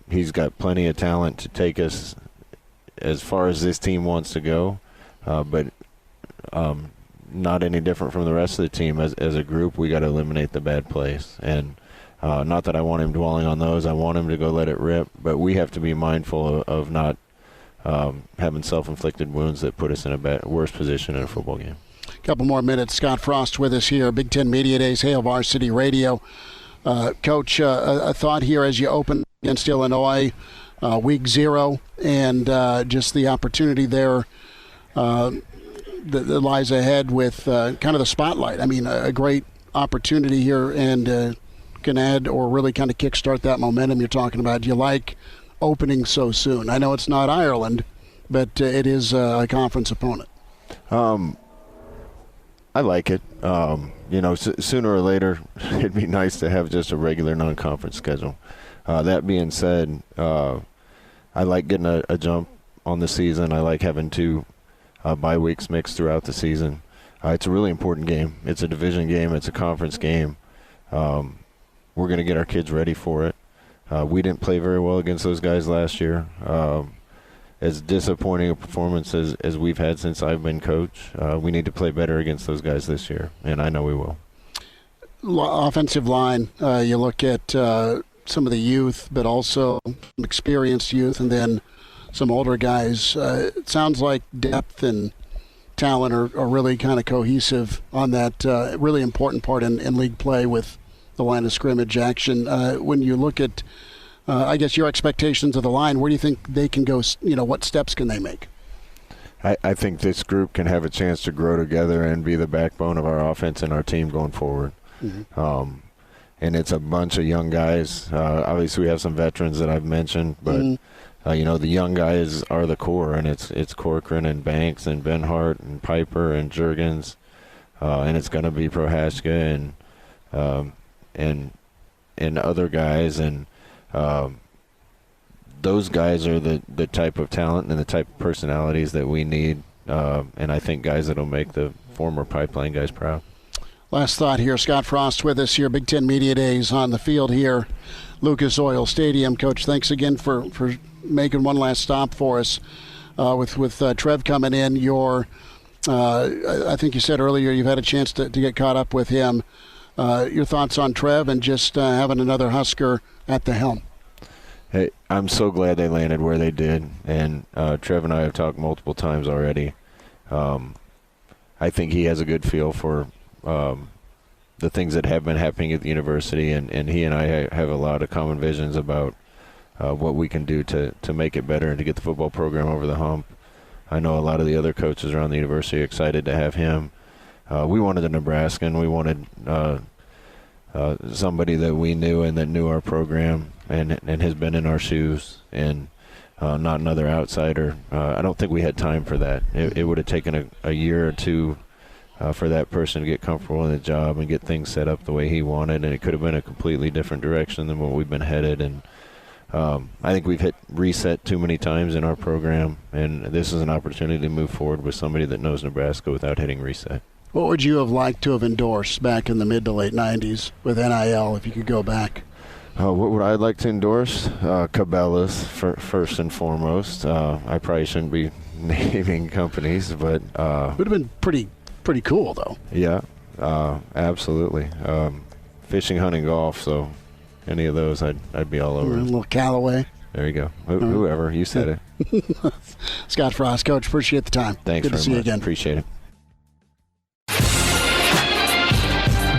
he's got plenty of talent to take us as far as this team wants to go. But not any different from the rest of the team. As a group, we got to eliminate the bad plays. And not that I want him dwelling on those. I want him to go let it rip. But we have to be mindful of not having self-inflicted wounds that put us in a worse position in a football game. A couple more minutes. Scott Frost with us here, Big Ten Media Days, Hail Varsity Radio. Coach, a thought here as you open against Illinois, week 0, and just the opportunity there that lies ahead with kind of the spotlight. I mean, a great opportunity here, and can add or really kind of kickstart that momentum you're talking about. Do you like opening so soon? I know it's not Ireland, but it is a conference opponent. I like it. Sooner or later, it'd be nice to have just a regular non-conference schedule. That being said, I like getting a jump on the season. I like having 2 bye weeks mixed throughout the season. It's a really important game. It's a division game. It's a conference game. We're going to get our kids ready for it. We didn't play very well against those guys last year. As disappointing a performance as we've had since I've been coach, we need to play better against those guys this year, and I know we will. Offensive line, you look at some of the youth, but also experienced youth, and then some older guys. It sounds like depth and talent are really kind of cohesive on that really important part in league play with the line of scrimmage action. When you look at I guess your expectations of the line, where do you think they can go? What steps can they make? I think this group can have a chance to grow together and be the backbone of our offense and our team going forward. Mm-hmm. And it's a bunch of young guys. Obviously, we have some veterans that I've mentioned, but the young guys are the core, and it's Corcoran and Banks and Benhart and Piper and Juergens, and it's going to be Prohaska and other guys, and those guys are the type of talent and the type of personalities that we need, and I think guys that will make the former Pipeline guys proud. Last thought here. Scott Frost with us here, Big Ten Media Days on the field here, Lucas Oil Stadium. Coach, thanks again for making one last stop for us with Trev coming in. I think you said earlier you've had a chance to get caught up with him. Your thoughts on Trev and just having another Husker at the helm? Hey, I'm so glad they landed where they did, and Trev and I have talked multiple times already. I think he has a good feel for the things that have been happening at the university, and he and I have a lot of common visions about what we can do to make it better and to get the football program over the hump. I know a lot of the other coaches around the university are excited to have him. We wanted a Nebraskan. We wanted somebody that we knew and that knew our program and has been in our shoes, and not another outsider. I don't think we had time for that. It would have taken a year or two for that person to get comfortable in the job and get things set up the way he wanted, and it could have been a completely different direction than what we've been headed. And I think we've hit reset too many times in our program, and this is an opportunity to move forward with somebody that knows Nebraska without hitting reset. What would you have liked to have endorsed back in the mid to late 90s with NIL if you could go back? What would I like to endorse? Cabela's, first and foremost. I probably shouldn't be naming companies, but would have been pretty cool, though. Yeah, absolutely. Fishing, hunting, golf, so any of those I'd be all over. A little Callaway. There you go. Whoever, you said it. Scott Frost, Coach, appreciate the time. Thanks Good very to see much. you again. Appreciate it.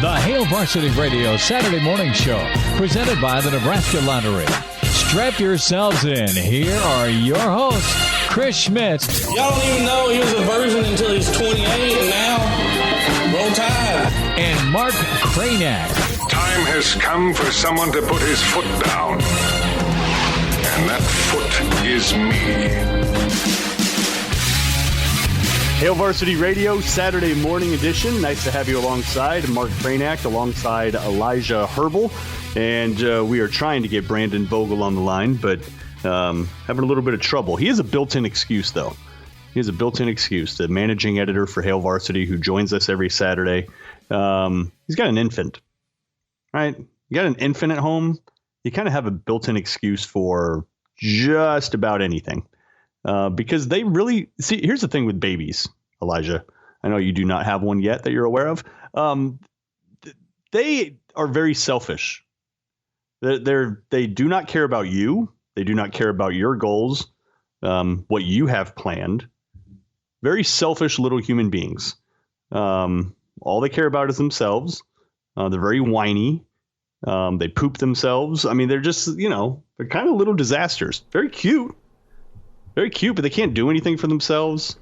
The Hail Varsity Radio Saturday Morning Show, presented by the Nebraska Lottery. Strap yourselves in. Here are your hosts, Chris Schmidt. Y'all don't even know he was a virgin until he's 28, and now, roll tide. And Mark Kraynak. Time has come for someone to put his foot down. And that foot is me. Hail Varsity Radio, Saturday morning edition. Nice to have you alongside Mark Kraynak, alongside Elijah Herbel. And we are trying to get Brandon Vogel on the line, but having a little bit of trouble. He has a built-in excuse, though. He has a built-in excuse. The managing editor for Hail Varsity, who joins us every Saturday, he's got an infant, right? You got an infant at home, you kind of have a built-in excuse for just about anything. Because they really see, here's the thing with babies, Elijah. I know you do not have one yet that you're aware of. They are very selfish. They do not care about you. They do not care about your goals, what you have planned. Very selfish little human beings. All they care about is themselves. They're very whiny. They poop themselves. I mean, they're just, they're kind of little disasters. Very cute. Very cute, but they can't do anything for themselves,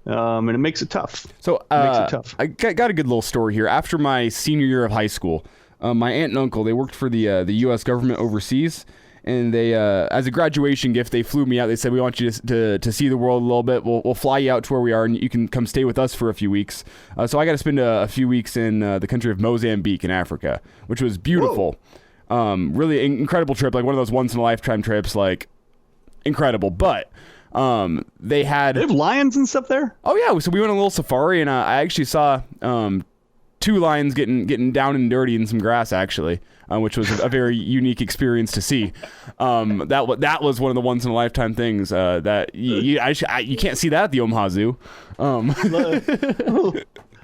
and it makes it tough. So I got a good little story here. After my senior year of high school, my aunt and uncle, they worked for the U.S. government overseas, and they, as a graduation gift, they flew me out. They said, we want you to see the world a little bit. We'll fly you out to where we are, and you can come stay with us for a few weeks. So I got to spend a few weeks in the country of Mozambique in Africa, which was beautiful. Really incredible trip, like one of those once-in-a-lifetime trips, like incredible. But they have lions and stuff there. Oh yeah, so we went on a little safari, and I actually saw 2 lions getting down and dirty in some grass, actually, which was a very unique experience to see. That was one of the once in a lifetime things that you can't see that at the Omaha Zoo.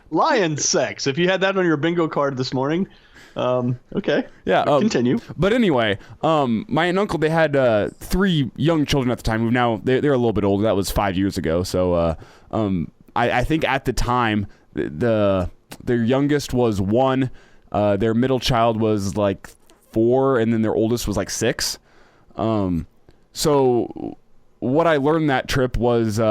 Lion sex. If you had that on your bingo card this morning. Okay. Yeah. Continue. But anyway, my aunt and uncle, they had 3 young children at the time who now they're a little bit older. That was 5 years ago. So I think at the time their youngest was 1, their middle child was like 4, and then their oldest was like 6. So what I learned that trip was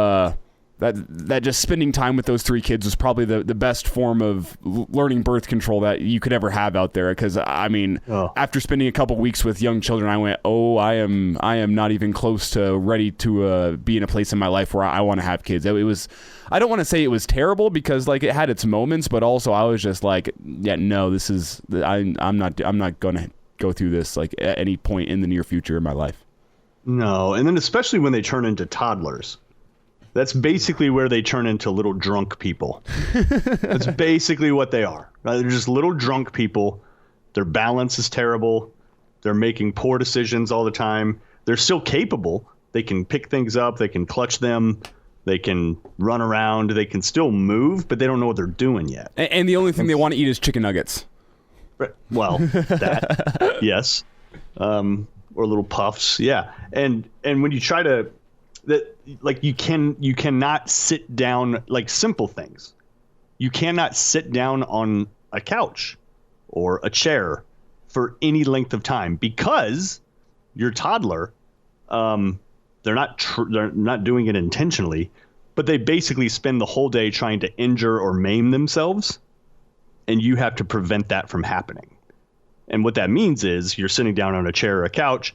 that just spending time with those 3 kids was probably the best form of learning birth control that you could ever have out there. Because I mean, after spending a couple weeks with young children, I went, I am not even close to ready to be in a place in my life where I want to have kids. It was, I don't want to say it was terrible, because like it had its moments, but also I was just like, yeah, no, this is, I'm not going to go through this like at any point in the near future in my life. No, and then especially when they turn into toddlers. That's basically where they turn into little drunk people. That's basically what they are. They're just little drunk people. Their balance is terrible. They're making poor decisions all the time. They're still capable. They can pick things up. They can clutch them. They can run around. They can still move, but they don't know what they're doing yet. And the only thing they want to eat is chicken nuggets. Well, that, yes. or little puffs. Yeah. And when you try to, you cannot sit down, like simple things. You cannot sit down on a couch or a chair for any length of time because your toddler, they're not doing it intentionally, but they basically spend the whole day trying to injure or maim themselves, and you have to prevent that from happening. And what that means is you're sitting down on a chair or a couch,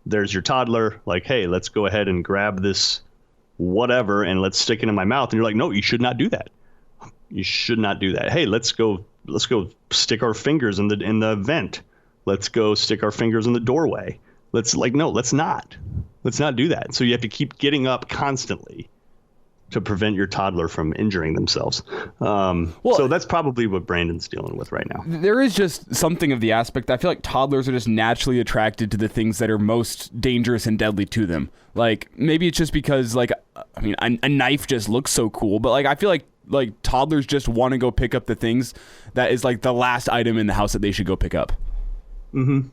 there's your toddler, like, hey, let's go ahead and grab this whatever and let's stick it in my mouth. And you're like, no, you should not do that. You should not do that. Hey, let's go stick our fingers in the vent. Let's go stick our fingers in the doorway. Let's not do that. So you have to keep getting up constantly to prevent your toddler from injuring themselves. So that's probably what Brandon's dealing with right now. There is just something of the aspect. I feel like toddlers are just naturally attracted to the things that are most dangerous and deadly to them. Like, maybe it's just because, like, I mean, a knife just looks so cool, but like, I feel like toddlers just want to go pick up the things that is like the last item in the house that they should go pick up. Mm-hmm.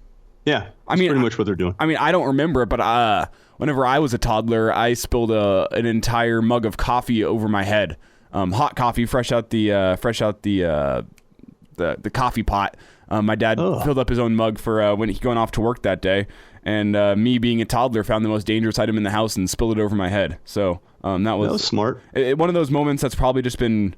Yeah. I mean, pretty much what they're doing. I mean, I don't remember it, but whenever I was a toddler, I spilled an entire mug of coffee over my head. Hot coffee, fresh out the coffee pot. My dad filled up his own mug for when he going off to work that day, and me being a toddler found the most dangerous item in the house and spilled it over my head. So that was smart. One of those moments that's probably just been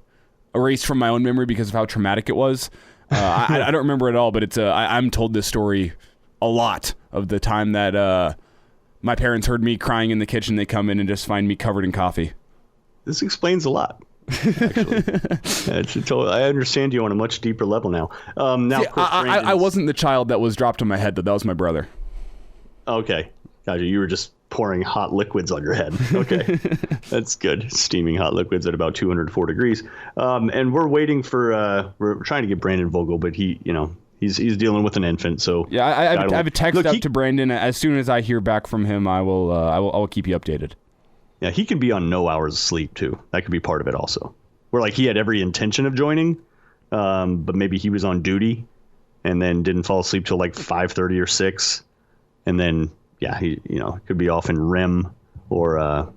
erased from my own memory because of how traumatic it was. I don't remember it all, but it's I'm told this story a lot of the time that my parents heard me crying in the kitchen. They come in and just find me covered in coffee. This explains a lot. Actually, I understand you on a much deeper level now. See, I wasn't the child that was dropped on my head, though. That was my brother. Okay, gotcha. You were just pouring hot liquids on your head. Okay, that's good. Steaming hot liquids at about 204 degrees. And we're waiting for. We're trying to get Brandon Vogel, but he's dealing with an infant. So yeah, I have a text to Brandon. As soon as I hear back from him, I will keep you updated. Yeah, he can be on no hours of sleep too. That could be part of it also. Where like he had every intention of joining, but maybe he was on duty and then didn't fall asleep till like 5:30 or 6, and then he could be off in REM or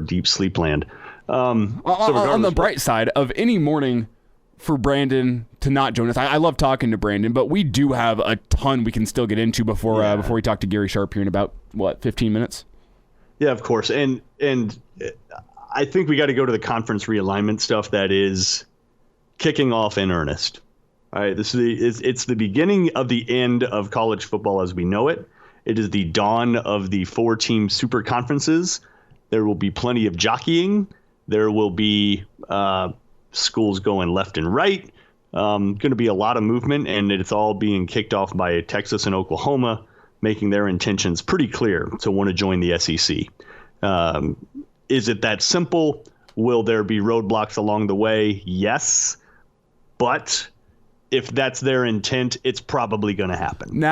deep sleep land. On the bright side of any morning for Brandon to not join us, I love talking to Brandon, but we do have a ton we can still get into before we talk to Gary Sharp here in about 15 minutes. Yeah, of course. And I think we got to go to the conference realignment stuff that is kicking off in earnest. All right, it's the beginning of the end of college football as we know it. It is the dawn of the 4-team super conferences. There will be plenty of jockeying. There will be schools going left and right. Going to be a lot of movement, and it's all being kicked off by Texas and Oklahoma, making their intentions pretty clear to want to join the SEC. Is it that simple? Will there be roadblocks along the way? Yes. But if that's their intent, it's probably going to happen.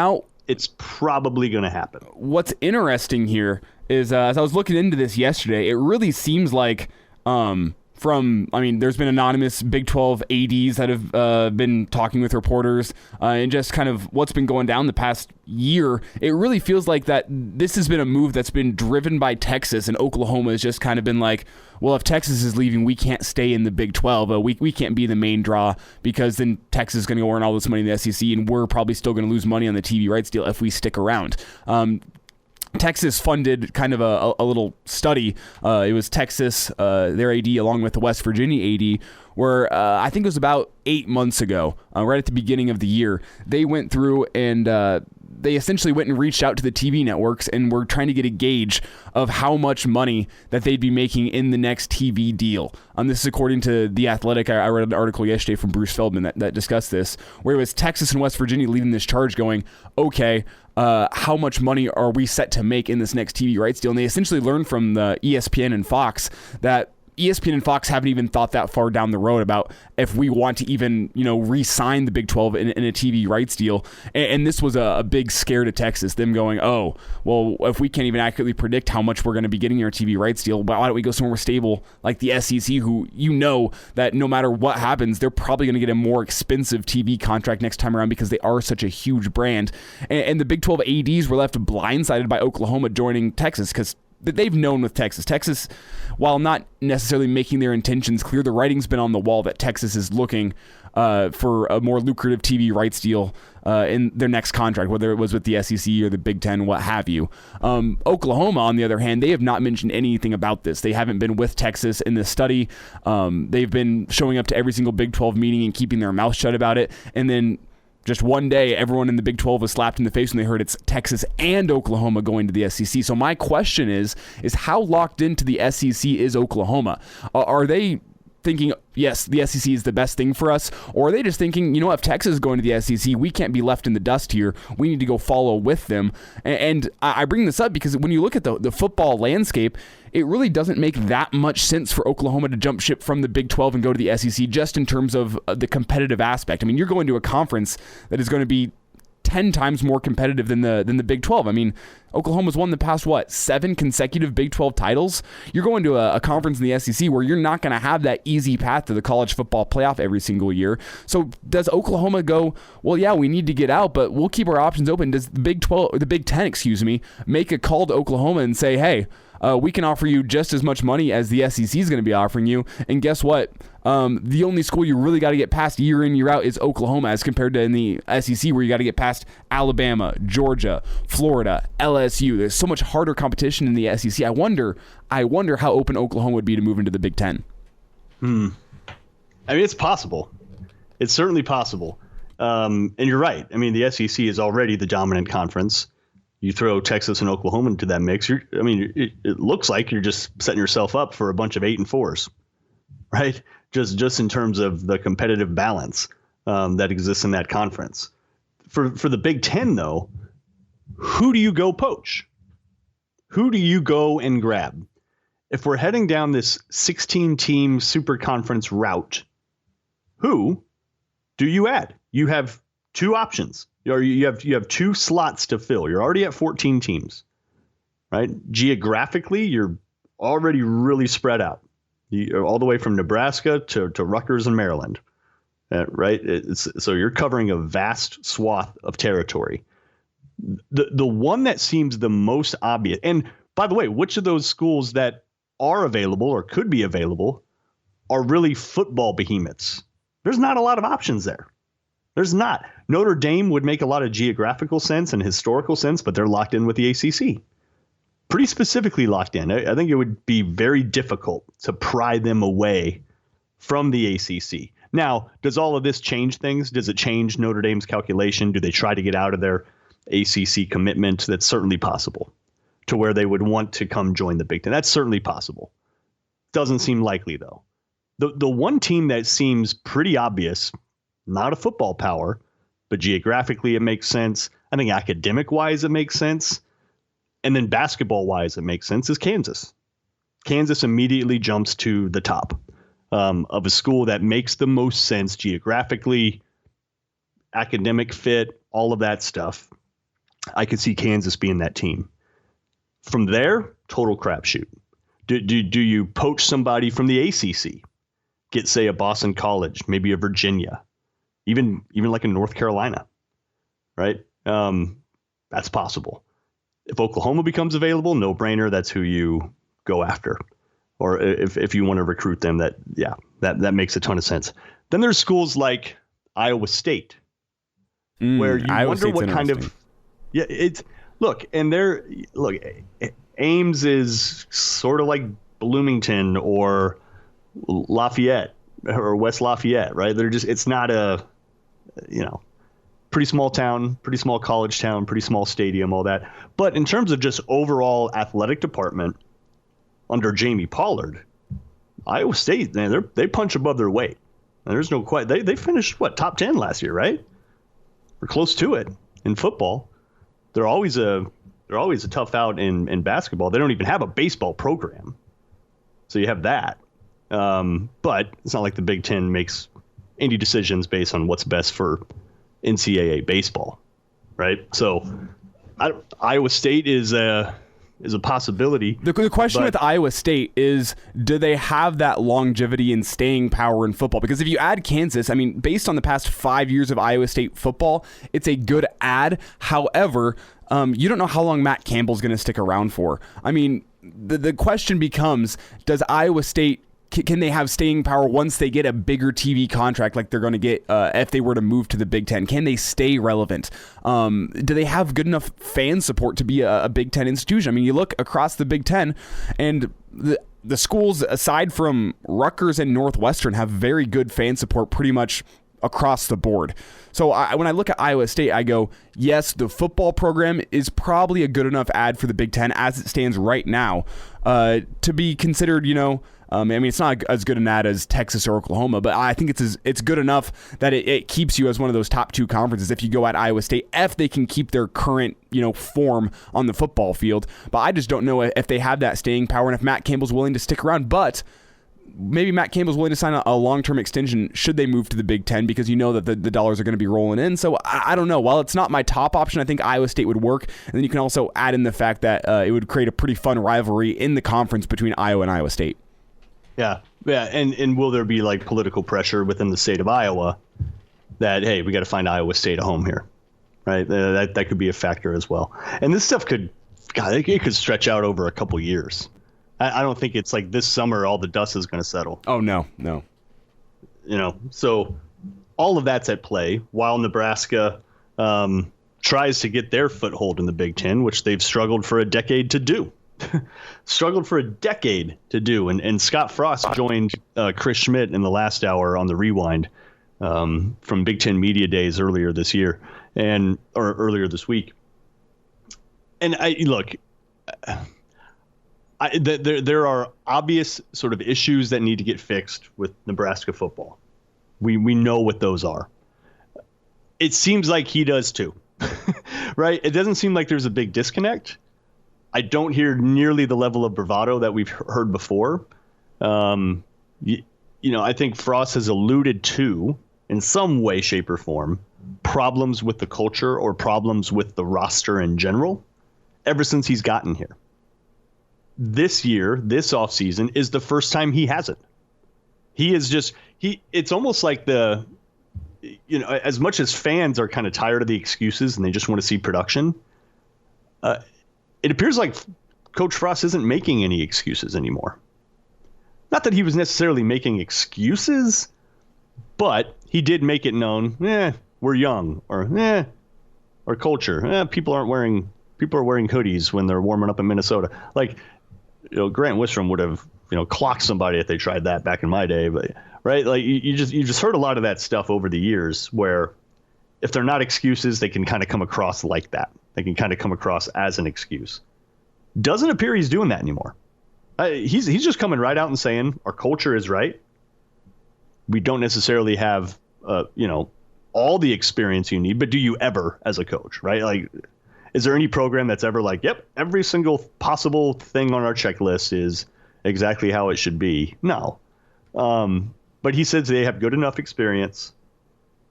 It's probably going to happen. What's interesting here is, as I was looking into this yesterday, it really seems like there's been anonymous Big 12 ADs that have been talking with reporters and just kind of what's been going down the past year. It really feels like that this has been a move that's been driven by Texas, and Oklahoma has just kind of been like, well, if Texas is leaving, we can't stay in the Big 12. We can't be the main draw because then Texas is going to go earn all this money in the SEC, and we're probably still going to lose money on the TV rights deal if we stick around. Texas funded kind of a little study. It was Texas, their AD, along with the West Virginia AD, where I think it was about 8 months ago, right at the beginning of the year, they went through and they essentially went and reached out to the TV networks and were trying to get a gauge of how much money that they'd be making in the next TV deal. This is according to The Athletic. I read an article yesterday from Bruce Feldman that discussed this, where it was Texas and West Virginia leading this charge going, okay, how much money are we set to make in this next TV rights deal? And they essentially learned from the ESPN and Fox that ESPN and Fox haven't even thought that far down the road about if we want to even, re-sign the Big 12 in a TV rights deal. And this was a big scare to Texas, them going, oh, well, if we can't even accurately predict how much we're going to be getting in our TV rights deal, why don't we go somewhere more stable like the SEC, who that no matter what happens, they're probably going to get a more expensive TV contract next time around because they are such a huge brand. And the Big 12 ADs were left blindsided by Oklahoma joining Texas because they've known with Texas. Texas, while not necessarily making their intentions clear, the writing's been on the wall that Texas is looking for a more lucrative TV rights deal in their next contract, whether it was with the SEC or the Big Ten, what have you. Oklahoma, on the other hand, they have not mentioned anything about this. They haven't been with Texas in this study. They've been showing up to every single Big 12 meeting and keeping their mouth shut about it. And then just one day, everyone in the Big 12 was slapped in the face when they heard it's Texas and Oklahoma going to the SEC. So my question is how locked into the SEC is Oklahoma? Are they thinking, yes, the SEC is the best thing for us? Or are they just thinking, if Texas is going to the SEC, we can't be left in the dust here. We need to go follow with them. And I bring this up because when you look at the football landscape, it really doesn't make that much sense for Oklahoma to jump ship from the Big 12 and go to the SEC just in terms of the competitive aspect. I mean, you're going to a conference that is going to be 10 times more competitive than the Big 12. I mean, Oklahoma's won the past, 7 consecutive Big 12 titles? You're going to a conference in the SEC where you're not going to have that easy path to the college football playoff every single year. So does Oklahoma go, well, yeah, we need to get out, but we'll keep our options open? Does the Big 10, make a call to Oklahoma and say, hey, we can offer you just as much money as the SEC is going to be offering you. And guess what? The only school you really got to get past year in, year out is Oklahoma, as compared to in the SEC where you got to get past Alabama, Georgia, Florida, LSU. There's so much harder competition in the SEC. I wonder how open Oklahoma would be to move into the Big Ten. I mean, it's possible. It's certainly possible. And you're right. I mean, the SEC is already the dominant conference. You throw Texas and Oklahoma into that mix. It looks like you're just setting yourself up for a bunch of 8-4s, right? Just in terms of the competitive balance that exists in that conference. For the Big Ten, though, who do you go poach? Who do you go and grab? If we're heading down this 16-team super conference route, who do you add? You have two options. You have 2 slots to fill. You're already at 14 teams, right? Geographically, you're already really spread out. You're all the way from Nebraska to Rutgers and Maryland, right? So you're covering a vast swath of territory. The one that seems the most obvious, and by the way, which of those schools that are available or could be available are really football behemoths? There's not a lot of options there. There's not. Notre Dame would make a lot of geographical sense and historical sense, but they're locked in with the ACC. Pretty specifically locked in. I think it would be very difficult to pry them away from the ACC. Now, does all of this change things? Does it change Notre Dame's calculation? Do they try to get out of their ACC commitment? That's certainly possible, to where they would want to come join the Big Ten. That's certainly possible. Doesn't seem likely, though. The one team that seems pretty obvious, not a football power, but geographically it makes sense. I think academic-wise it makes sense. And then basketball-wise it makes sense, is Kansas. Kansas immediately jumps to the top of a school that makes the most sense geographically, academic fit, all of that stuff. I could see Kansas being that team. From there, total crapshoot. Do you poach somebody from the ACC? Get, say, a Boston College, maybe a Virginia, even like a North Carolina, right? That's possible. If Oklahoma becomes available, no brainer. That's who you go after. Or if you want to recruit them, that makes a ton of sense. Then there's schools like Iowa State, where you Iowa wonder State's what kind of, Ames is sort of like Bloomington or Lafayette or West Lafayette, right? It's not a, pretty small town, pretty small college town, pretty small stadium, all that. But in terms of just overall athletic department under Jamie Pollard, Iowa State, man, they punch above their weight. And there's no quite. They finished top 10 last year, right? We're close to it in football. They're always a tough out in basketball. They don't even have a baseball program, so you have that. But it's not like the Big Ten makes any decisions based on what's best for NCAA baseball, right? So Iowa State is a possibility. The question with Iowa State is, do they have that longevity and staying power in football? Because if you add Kansas, I mean, based on the past 5 years of Iowa State football, it's a good add. However, you don't know how long Matt Campbell's going to stick around for. I mean, the question becomes, does Iowa State, can they have staying power once they get a bigger TV contract like they're going to get if they were to move to the Big Ten? Can they stay relevant? Do they have good enough fan support to be a Big Ten institution? I mean, you look across the Big Ten, and the schools, aside from Rutgers and Northwestern, have very good fan support pretty much across the board. So when I look at Iowa State, I go, yes, the football program is probably a good enough add for the Big Ten as it stands right now to be considered, I mean, it's not as good an ad as Texas or Oklahoma, but I think it's good enough that it keeps you as one of those top two conferences if you go at Iowa State, if they can keep their current, form on the football field. But I just don't know if they have that staying power and if Matt Campbell's willing to stick around. But maybe Matt Campbell's willing to sign a long-term extension should they move to the Big Ten, because that the dollars are going to be rolling in. So I don't know. While it's not my top option, I think Iowa State would work. And then you can also add in the fact that it would create a pretty fun rivalry in the conference between Iowa and Iowa State. Yeah. And will there be like political pressure within the state of Iowa that, hey, we got to find Iowa State a home here, right? That could be a factor as well. And this stuff it could stretch out over a couple years. I don't think it's like this summer all the dust is going to settle. Oh, no. So all of that's at play while Nebraska tries to get their foothold in the Big Ten, which they've struggled for a decade to do. And Scott Frost joined Chris Schmidt in the last hour on the Rewind from Big Ten Media Days earlier this year or earlier this week. And there are obvious sort of issues that need to get fixed with Nebraska football. We know what those are. It seems like he does too, right? It doesn't seem like there's a big disconnect. I don't hear nearly the level of bravado that we've heard before. I think Frost has alluded to, in some way, shape, or form, problems with the culture or problems with the roster in general ever since he's gotten here. This year, this offseason, is the first time he hasn't. It's almost like as much as fans are kind of tired of the excuses and they just want to see production, it appears like Coach Frost isn't making any excuses anymore. Not that he was necessarily making excuses, but he did make it known, we're young, or our culture. People are wearing hoodies when they're warming up in Minnesota. Like, Grant Wistrom would have, clocked somebody if they tried that back in my day, but right? Like you just heard a lot of that stuff over the years where if they're not excuses, they can kind of come across like that. They can kind of come across as an excuse. Doesn't appear he's doing that anymore. He's just coming right out and saying our culture is right. We don't necessarily have, all the experience you need, but do you ever as a coach, right? Like, is there any program that's ever like, yep, every single possible thing on our checklist is exactly how it should be? No. But he says they have good enough experience.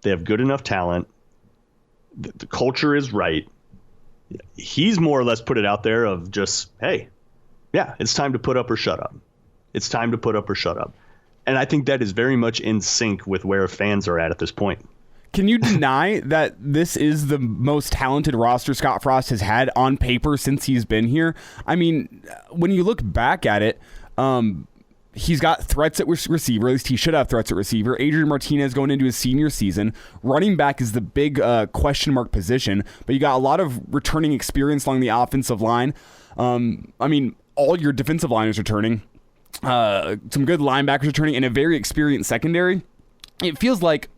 They have good enough talent. The culture is right. He's more or less put it out there of just, hey, yeah, it's time to put up or shut up. It's time to put up or shut up. And I think that is very much in sync with where fans are at this point. Can you deny that this is the most talented roster Scott Frost has had on paper since he's been here? I mean, when you look back at it, he's got threats at receiver. At least he should have threats at receiver. Adrian Martinez going into his senior season. Running back is the big question mark position, but you got a lot of returning experience along the offensive line. I mean, all your defensive liners returning. Some good linebackers returning, and a very experienced secondary. It feels like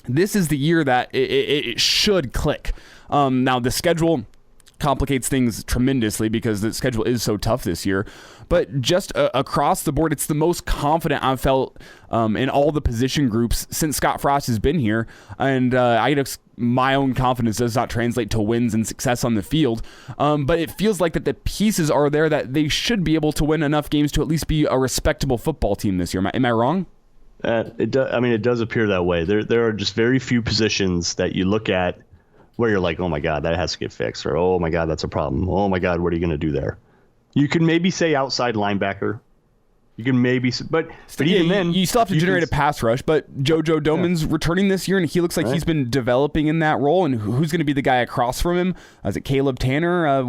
this is the year that it should click. Now, the schedule complicates things tremendously because the schedule is so tough this year. But just across the board, it's the most confident I've felt in all the position groups since Scott Frost has been here. And my own confidence does not translate to wins and success on the field. But it feels like that the pieces are there that they should be able to win enough games to at least be a respectable football team this year. Am I wrong? It does appear that way. There are just very few positions that you look at where you're like, oh my God, that has to get fixed, or oh my God, that's a problem. Oh my God, what are you going to do there? You can maybe say outside linebacker. You can maybe, but even then, you still have to generate a pass rush. But JoJo Doman's returning this year, and he looks like he's been developing in that role. And who's going to be the guy across from him? Is it Caleb Tanner?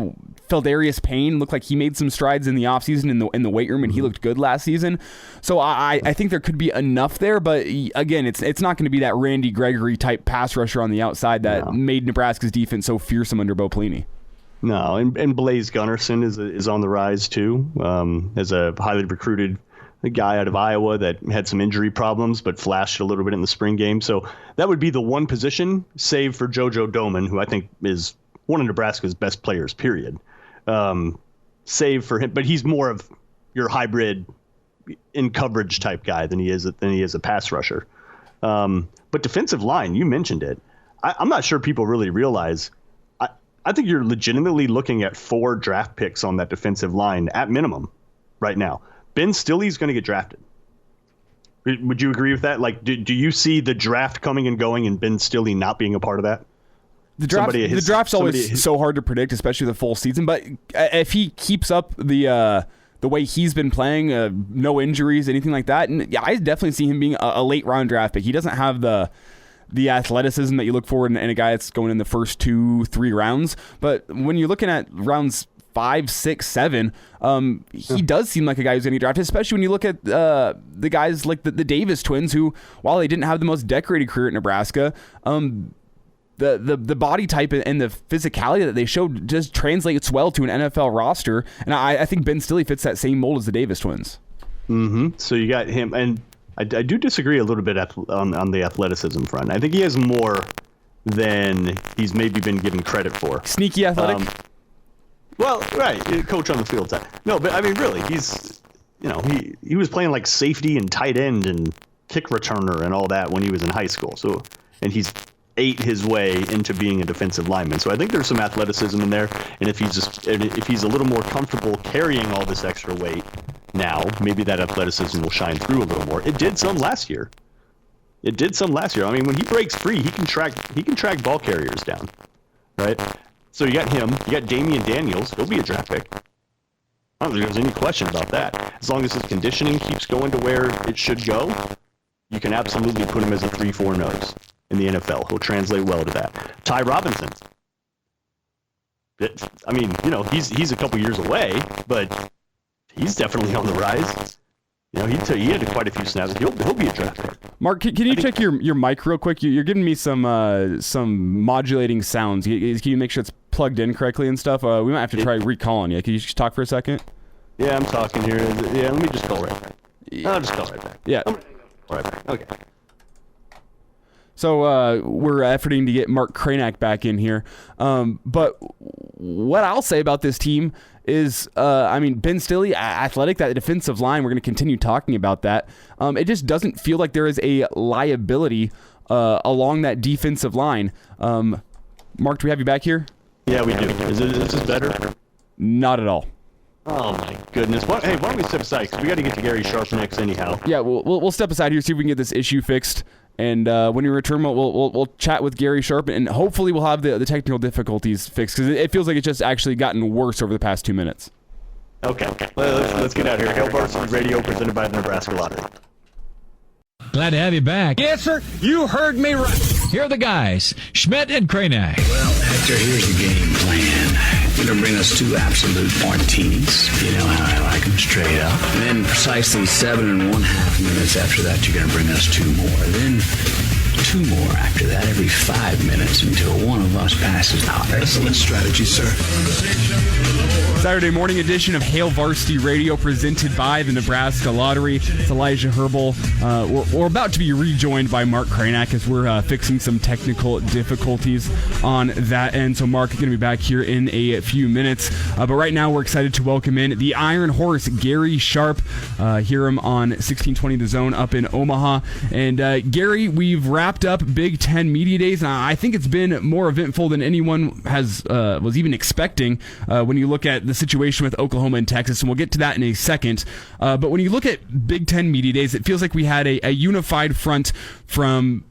Feldarius Payne looked like he made some strides in the offseason in the weight room, and he looked good last season. So I think there could be enough there. But again, it's not going to be that Randy Gregory type pass rusher on the outside that made Nebraska's defense so fearsome under Bo Pelini. No, and Blaze Gunnerson is on the rise too, as a highly recruited guy out of Iowa that had some injury problems but flashed a little bit in the spring game. So that would be the one position, save for JoJo Doman, who I think is one of Nebraska's best players, period. Save for him, but he's more of your hybrid in coverage type guy than he is a pass rusher. But defensive line, you mentioned it. I'm not sure people really realize. I think you're legitimately looking at 4 draft picks on that defensive line at minimum right now. Ben Stille's going to get drafted. Would you agree with that? Like, do you see the draft coming and going and Ben Stille not being a part of that? The draft's always so hard to predict, especially the full season. But if he keeps up the way he's been playing, no injuries, anything like that, and I definitely see him being a late round draft pick. He doesn't have the athleticism that you look for in a guy that's going in the first 2-3 rounds. But when you're looking at rounds 5, 6, 7, he does seem like a guy who's going to get drafted, especially when you look at the guys like the Davis twins, who, while they didn't have the most decorated career at Nebraska, the body type and the physicality that they showed just translates well to an NFL roster. And I think Ben Stille fits that same mold as the Davis twins. Mm-hmm. So you got him, and I do disagree a little bit on the athleticism front. I think he has more than he's maybe been given credit for. Sneaky athletic? Well, right, coach on the field side. No, but I mean, really, he's, he was playing like safety and tight end and kick returner and all that when he was in high school. So, and he's ate his way into being a defensive lineman. So I think there's some athleticism in there. And if he's a little more comfortable carrying all this extra weight now, maybe that athleticism will shine through a little more. It did some last year. I mean, when he breaks free, he can track ball carriers down, right? So you got him. You got Damian Daniels. He'll be a draft pick. I don't think there's any question about that. As long as his conditioning keeps going to where it should go, you can absolutely put him as a 3-4 nose in the NFL. He'll translate well to that. Ty Robinson. He's a couple years away, but he's definitely on the rise. He had quite a few snaps. He'll be a draft pick. Mark, can you check your mic real quick? You're giving me some modulating sounds. Can you make sure it's plugged in correctly and stuff? We might have to try recalling you. Can you just talk for a second? Yeah, I'm talking here. Yeah, let me just call right back. I'll just call right back. Yeah. Right back. Okay. So we're efforting to get Mark Kraynak back in here. But what I'll say about this team is, Ben Stille, athletic, that defensive line, we're going to continue talking about that. It just doesn't feel like there is a liability along that defensive line. Mark, do we have you back here? Yeah, we do. Is this better? Not at all. Oh, my goodness. Why don't we step aside? Because we got to get to Gary Sharp next anyhow. Yeah, we'll step aside here, see if we can get this issue fixed. And when we return, we'll chat with Gary Sharp, and hopefully we'll have the technical difficulties fixed, because it feels like it's just actually gotten worse over the past 2 minutes. Okay. Let's get out of here. Hail Varsity Radio, presented by the Nebraska Lottery. Glad to have you back. Yes, sir. You heard me right. Here are the guys, Schmidt and Kraynak. Well, Hector, here's the game plan. You're going to bring us 2 absolute martinis. You know how I like them, straight up. And then precisely 7 1/2 minutes after that, you're going to bring us 2 more. Then 2 more after that every 5 minutes until one of us passes out. Excellent strategy, sir. Saturday morning edition of Hail Varsity Radio presented by the Nebraska Lottery. It's Elijah Herbel. We're about to be rejoined by Mark Kraynak as we're fixing some technical difficulties on that end. So Mark is going to be back here in a few minutes. But right now we're excited to welcome in the Iron Horse, Gary Sharp. Hear him on 1620 The Zone up in Omaha. And Gary, we've wrapped up Big Ten Media Days, and I think it's been more eventful than anyone was even expecting when you look at the situation with Oklahoma and Texas, and we'll get to that in a second. But when you look at Big Ten Media Days, it feels like we had a unified front from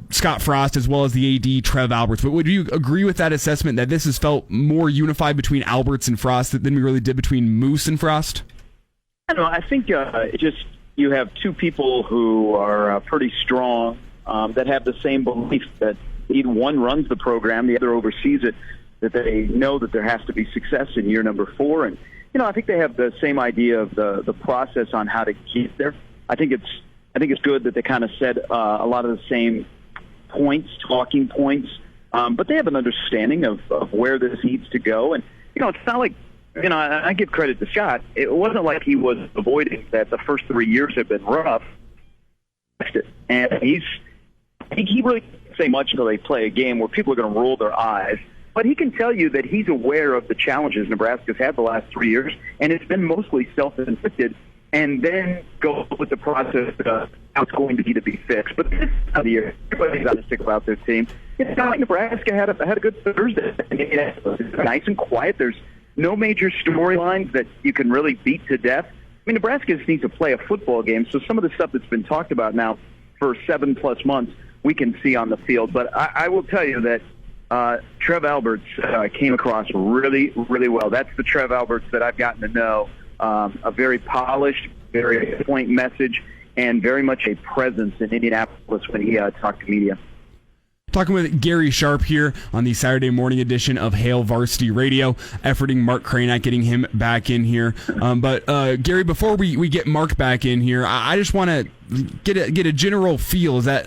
Scott Frost as well as the AD, Trev Alberts. But would you agree with that assessment that this has felt more unified between Alberts and Frost than we really did between Moose and Frost? I don't know. I think you have two people who are pretty strong that have the same belief that either one runs the program, the other oversees it, that they know that there has to be success in year number 4. And, I think they have the same idea of the process on how to get there. I think it's good that they kind of said a lot of the same points, talking points, but they have an understanding of where this needs to go. And, it's not like, I give credit to Scott. It wasn't like he was avoiding that the first 3 years have been rough. And I think he really can't say much until they play a game where people are going to roll their eyes. But he can tell you that he's aware of the challenges Nebraska's had the last 3 years, and it's been mostly self-inflicted, and then go with the process of how it's going to be fixed. But this time of the year, everybody's optimistic about this team. It's not like Nebraska had a good Thursday. It's nice and quiet. There's no major storylines that you can really beat to death. Nebraska just needs to play a football game, so some of the stuff that's been talked about now for 7+ months, we can see on the field. But I will tell you that Trev Alberts came across really, really well. That's the Trev Alberts that I've gotten to know. A very polished, very point message, and very much a presence in Indianapolis when he talked to media. Talking with Gary Sharp here on the Saturday morning edition of Hail Varsity Radio, efforting Mark Kraynak, getting him back in here. But Gary, before we get Mark back in here, I just want to get a general feel. Is that,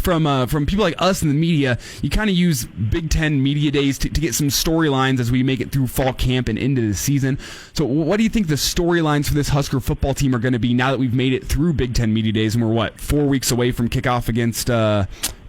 from people like us in the media, you kind of use Big Ten Media Days to get some storylines as we make it through fall camp and into the season. So what do you think the storylines for this Husker football team are going to be now that we've made it through Big Ten Media Days and we're 4 weeks away from kickoff against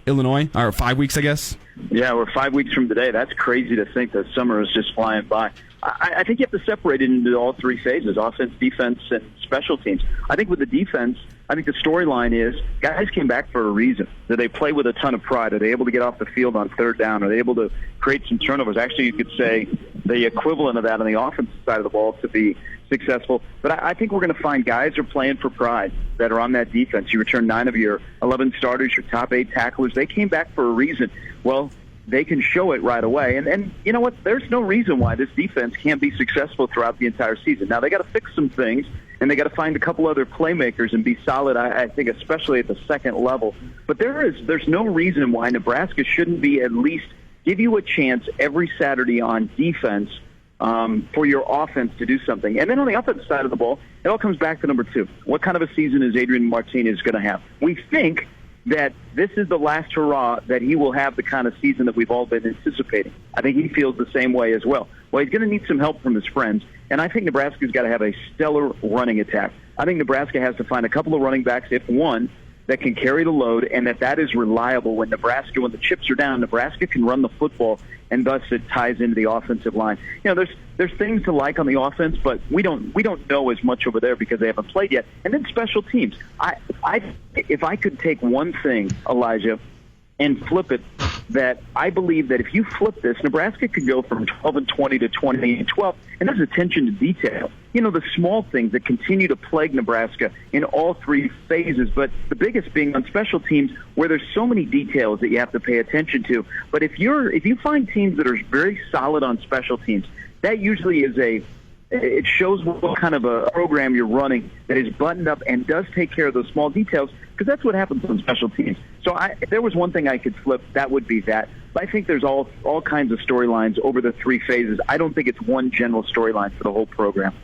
Illinois, or 5 weeks, I guess? Yeah, we're 5 weeks from today. That's crazy to think that summer is just flying by. I think you have to separate it into all three phases, offense, defense, and special teams. I think with the defense, I think the storyline is guys came back for a reason. Do they play with a ton of pride? Are they able to get off the field on third down? Are they able to create some turnovers? Actually, you could say the equivalent of that on the offensive side of the ball to be successful. But I think we're going to find guys are playing for pride that are on that defense. You return 9 of your 11 starters, your top 8 tacklers. They came back for a reason. Well, they can show it right away. And you know what? There's no reason why this defense can't be successful throughout the entire season. Now, they got to fix some things, and they got to find a couple other playmakers and be solid, I think, especially at the second level. But there's no reason why Nebraska shouldn't be at least give you a chance every Saturday on defense for your offense to do something. And then on the offensive side of the ball, it all comes back to number 2. What kind of a season is Adrian Martinez going to have? We think that this is the last hurrah that he will have the kind of season that we've all been anticipating. I think he feels the same way as well. Well, he's going to need some help from his friends, and I think Nebraska's got to have a stellar running attack. I think Nebraska has to find a couple of running backs, if one, that can carry the load and that is reliable when the chips are down, Nebraska can run the football, and thus it ties into the offensive line. You know, there's things to like on the offense, but we don't know as much over there because they haven't played yet. And then special teams. If I could take one thing, Elijah, and flip it, that I believe that if you flip this, Nebraska could go from 12-20 to 20-12, and there's attention to detail. You know, the small things that continue to plague Nebraska in all three phases, but the biggest being on special teams where there's so many details that you have to pay attention to. But if you find teams that are very solid on special teams, that usually is it shows what kind of a program you're running that is buttoned up and does take care of those small details, because that's what happens on special teams. So if there was one thing I could flip, that would be that. But I think there's all kinds of storylines over the three phases. I don't think it's one general storyline for the whole program.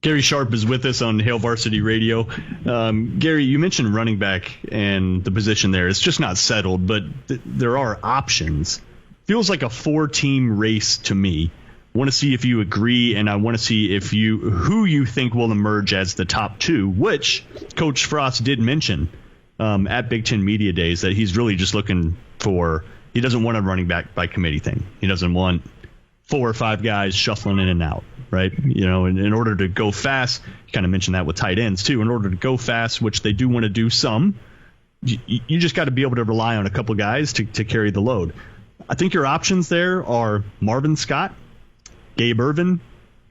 Gary Sharp is with us on Hail Varsity Radio. Gary, you mentioned running back and the position there. It's just not settled, but there are options. Feels like a 4-team race to me, want to see if you agree, and I want to see who you think will emerge as the top two, which Coach Frost did mention at Big Ten Media Days that he's really just looking for. He doesn't want a running back by committee thing. He doesn't want 4 or 5 guys shuffling in and out, right? In order to go fast, you kind of mentioned that with tight ends too. In order to go fast, which they do want to do some, you just got to be able to rely on a couple guys to carry the load. I think your options there are Marvin Scott, Gabe Ervin,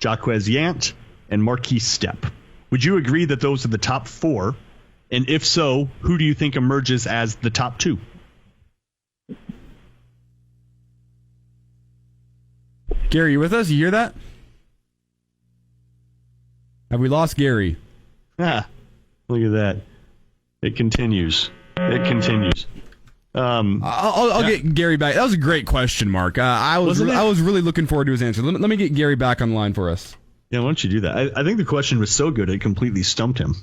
Jaquez Yant, and Marquise Stepp. Would you agree that those are the top 4? And if so, who do you think emerges as the top 2? Gary, you with us? You hear that? Have we lost Gary? Look at that. It continues. I'll get Gary back. That was a great question, Mark. I was really looking forward to his answer. Let me get Gary back on the line for us. Yeah, why don't you do that? I think the question was so good it completely stumped him,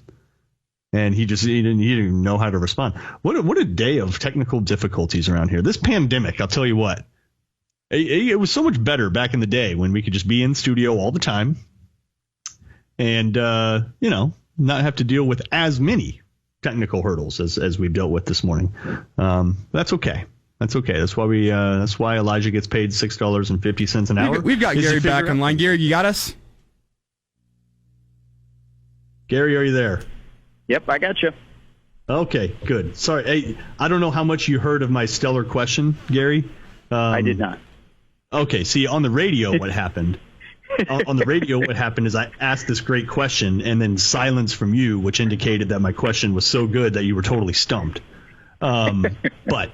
and he didn't even know how to respond. What a day of technical difficulties around here. This pandemic, I'll tell you what. It was so much better back in the day when we could just be in studio all the time, and not have to deal with as many technical hurdles as we've dealt with this morning. That's okay. That's why that's why Elijah gets paid $6.50 an hour. We've got Gary back online. Gary, you got us? Gary, are you there? Yep, I got you. Okay, good. Sorry, hey, I don't know how much you heard of my stellar question, Gary. I did not. Okay, see, on the radio, what happened? On the radio, what happened is I asked this great question, and then silence from you, which indicated that my question was so good that you were totally stumped. But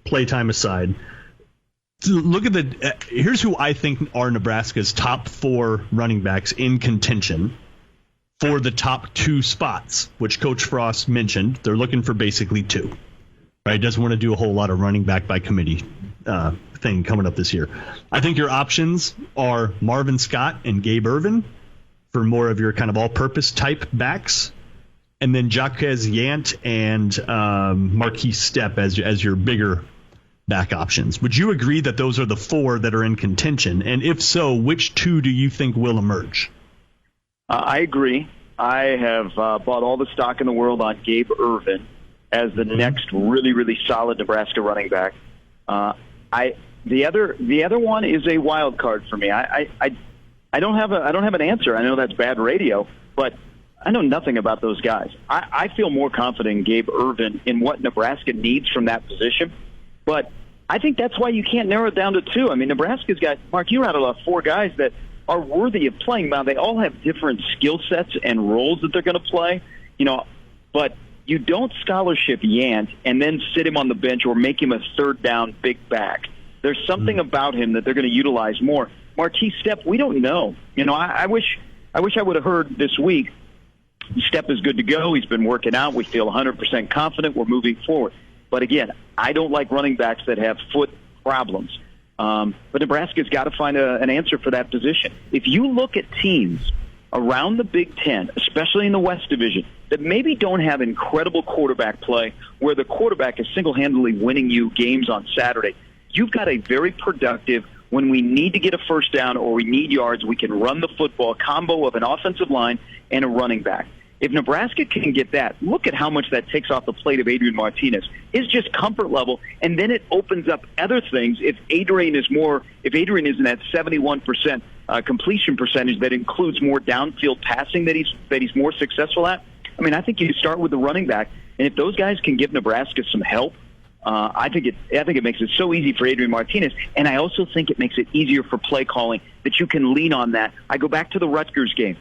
playtime aside, look at here's who I think are Nebraska's top 4 running backs in contention for the top 2 spots, which Coach Frost mentioned. They're looking for basically 2. Right, doesn't want to do a whole lot of running back by committee thing coming up this year. I think your options are Marvin Scott and Gabe Ervin for more of your kind of all-purpose type backs, and then Jaquez Yant and Marquise Stepp as your bigger back options. Would you agree that those are the 4 that are in contention? And if so, which 2 do you think will emerge? I agree. I have bought all the stock in the world on Gabe Ervin as the next really, really solid Nebraska running back. The other one is a wild card for me. I don't have an answer. I know that's bad radio, but I know nothing about those guys. I feel more confident in Gabe Ervin in what Nebraska needs from that position, but I think that's why you can't narrow it down to 2. I mean, Nebraska's got, Mark, you rattled off 4 guys that are worthy of playing. Now, they all have different skill sets and roles that they're going to play, but you don't scholarship Yant and then sit him on the bench or make him a third down big back. There's something about him that they're going to utilize more. Marquise Stepp, we don't know. I wish I would have heard this week. Stepp is good to go. He's been working out. We feel 100% confident. We're moving forward. But again, I don't like running backs that have foot problems. But Nebraska's got to find an answer for that position. If you look at teams around the Big Ten, especially in the West Division, that maybe don't have incredible quarterback play where the quarterback is single-handedly winning you games on Saturday, you've got a very productive, when we need to get a first down or we need yards, we can run the football combo of an offensive line and a running back. If Nebraska can get that, look at how much that takes off the plate of Adrian Martinez. It's just comfort level, and then it opens up other things. If Adrian is in that 71% completion percentage that includes more downfield passing that he's more successful at, I mean, I think you start with the running back, and if those guys can give Nebraska some help, I think it makes it so easy for Adrian Martinez, and I also think it makes it easier for play calling that you can lean on that. I go back to the Rutgers game.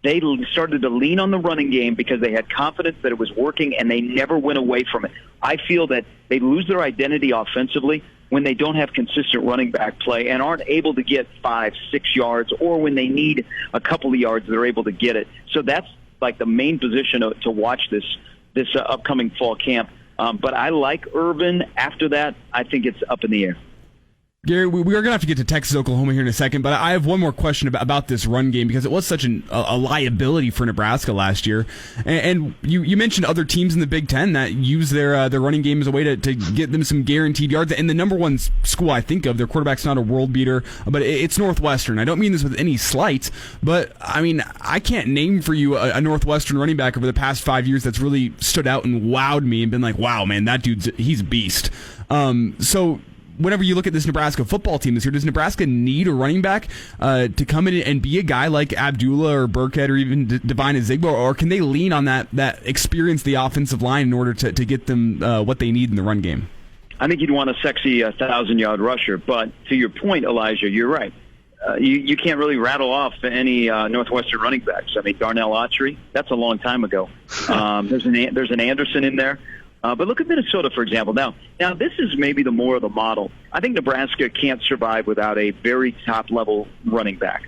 They started to lean on the running game because they had confidence that it was working, and they never went away from it. I feel that they lose their identity offensively when they don't have consistent running back play and aren't able to get 5-6 yards, or when they need a couple of yards, they're able to get it. So that's like the main position to watch this upcoming fall camp. But I like Ervin. After that, I think it's up in the air. Gary, we are going to have to get to Texas, Oklahoma here in a second, but I have one more question about this run game because it was such a liability for Nebraska last year. And you mentioned other teams in the Big Ten that use their running game as a way to get them some guaranteed yards. And the number one school I think of, their quarterback's not a world beater, but it's Northwestern. I don't mean this with any slight, but I mean, I can't name for you a Northwestern running back over the past 5 years that's really stood out and wowed me and been like, wow, man, that he's a beast. So whenever you look at this Nebraska football team this year, does Nebraska need a running back to come in and be a guy like Abdullah or Burkhead or even Devine Azigbo, or can they lean on that experience, the offensive line, in order to get them what they need in the run game? I think you'd want a sexy 1,000-yard rusher, but to your point, Elijah, you're right. You can't really rattle off any Northwestern running backs. I mean, Darnell Autry, that's a long time ago. There's an Anderson in there. But look at Minnesota, for example. Now this is maybe the more of the model. I think Nebraska can't survive without a very top-level running back.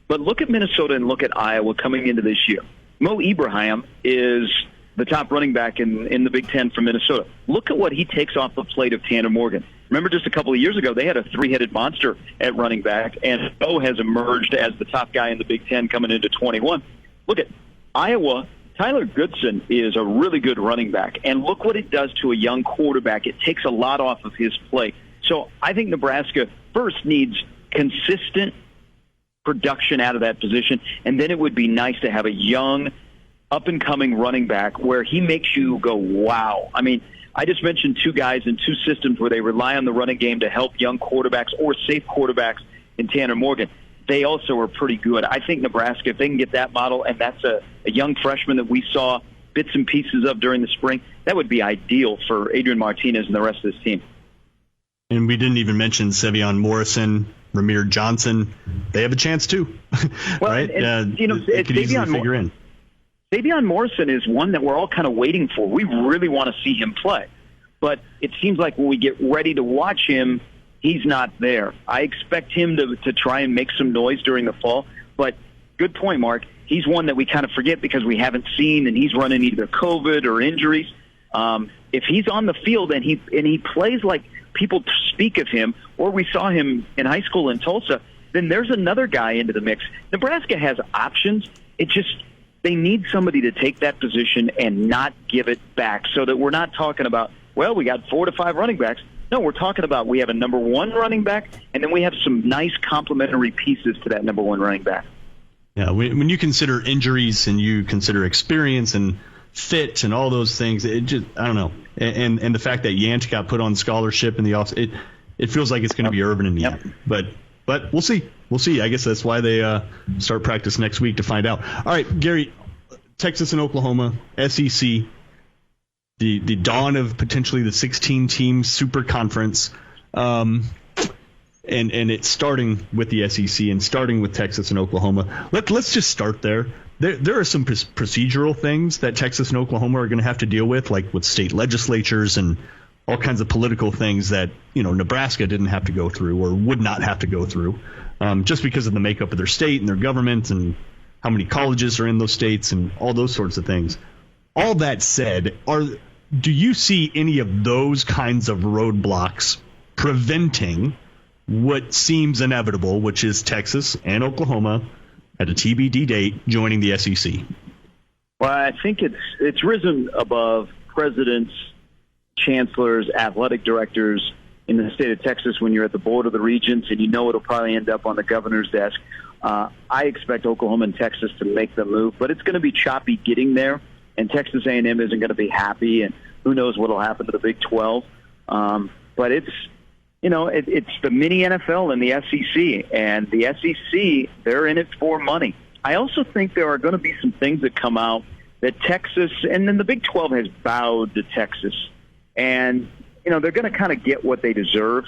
But look at Minnesota and look at Iowa coming into this year. Mo Ibrahim is the top running back in the Big Ten for Minnesota. Look at what he takes off the plate of Tanner Morgan. Remember just a couple of years ago, they had a three-headed monster at running back, and Mo has emerged as the top guy in the Big Ten coming into 21. Look at Iowa. Tyler Goodson is a really good running back, and look what it does to a young quarterback. It takes a lot off of his play. So I think Nebraska first needs consistent production out of that position, and then it would be nice to have a young, up-and-coming running back where he makes you go, wow. I mean, I just mentioned two guys in two systems where they rely on the running game to help young quarterbacks or safe quarterbacks in Tanner Morgan. They also are pretty good. I think Nebraska, if they can get that model, and that's a young freshman that we saw bits and pieces of during the spring, that would be ideal for Adrian Martinez and the rest of his team. And we didn't even mention Sevion Morrison, Ramir Johnson. They have a chance too, well, right? And, it could easily figure in. Savion Morrison is one that we're all kind of waiting for. We really want to see him play. But it seems like when we get ready to watch him, he's not there. I expect him to try and make some noise during the fall. But good point, Mark. He's one that we kind of forget because we haven't seen, and he's running either COVID or injuries. If he's on the field and he plays like people speak of him, or we saw him in high school in Tulsa, then there's another guy into the mix. Nebraska has options. They need somebody to take that position and not give it back, so that we're not talking about, well, we got 4 to 5 running backs. No, we're talking about we have a number one running back, and then we have some nice complementary pieces to that number one running back. Yeah, when you consider injuries and you consider experience and fit and all those things, it just, I don't know. And the fact that Yant got put on scholarship in the off, it feels like it's going to be Urban in the end. But we'll see. We'll see. I guess that's why they start practice next week to find out. All right, Gary, Texas and Oklahoma, SEC. The dawn of potentially the 16-team super conference, and it's starting with the SEC and starting with Texas and Oklahoma. Let's just start there. There are some procedural things that Texas and Oklahoma are going to have to deal with, like with state legislatures and all kinds of political things that Nebraska didn't have to go through or would not have to go through, just because of the makeup of their state and their government and how many colleges are in those states and all those sorts of things. All that said, do you see any of those kinds of roadblocks preventing what seems inevitable, which is Texas and Oklahoma at a TBD date joining the SEC? Well, I think it's risen above presidents, chancellors, athletic directors in the state of Texas when you're at the board of the regents, and it'll probably end up on the governor's desk. I expect Oklahoma and Texas to make the move, but it's going to be choppy getting there. And Texas A&M isn't going to be happy, and who knows what will happen to the Big 12. But it's the mini NFL and the SEC, and the SEC, they're in it for money. I also think there are going to be some things that come out that Texas, and then the Big 12 has bowed to Texas, and they're going to kind of get what they deserve.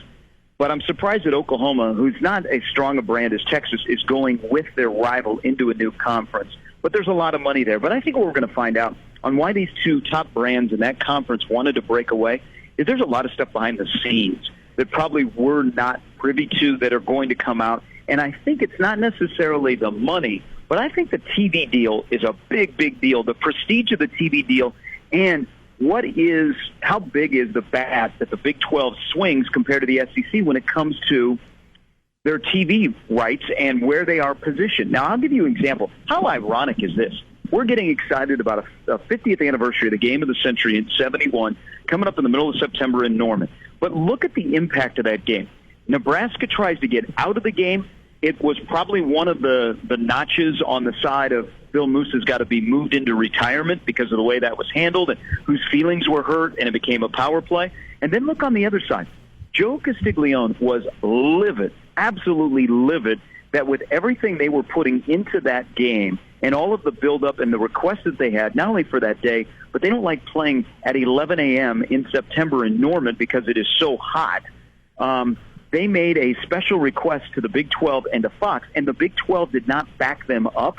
But I'm surprised that Oklahoma, who's not as strong a brand as Texas, is going with their rival into a new conference. But there's a lot of money there. But I think what we're going to find out on why these two top brands in that conference wanted to break away is there's a lot of stuff behind the scenes that probably we're not privy to that are going to come out. And I think it's not necessarily the money, but I think the TV deal is a big, big deal. The prestige of the TV deal and how big is the bat that the Big 12 swings compared to the SEC when it comes to their TV rights and where they are positioned? Now, I'll give you an example. How ironic is this? We're getting excited about a 50th anniversary of the game of the century in 71 coming up in the middle of September in Norman. But look at the impact of that game. Nebraska tries to get out of the game. It was probably one of the notches on the side of Bill Moose has got to be moved into retirement because of the way that was handled and whose feelings were hurt, and it became a power play. And then look on the other side. Joe Castiglione was livid, absolutely livid, that with everything they were putting into that game and all of the buildup and the requests that they had, not only for that day, but they don't like playing at 11 a.m. in September in Norman because it is so hot. They made a special request to the Big 12 and to Fox, and the Big 12 did not back them up.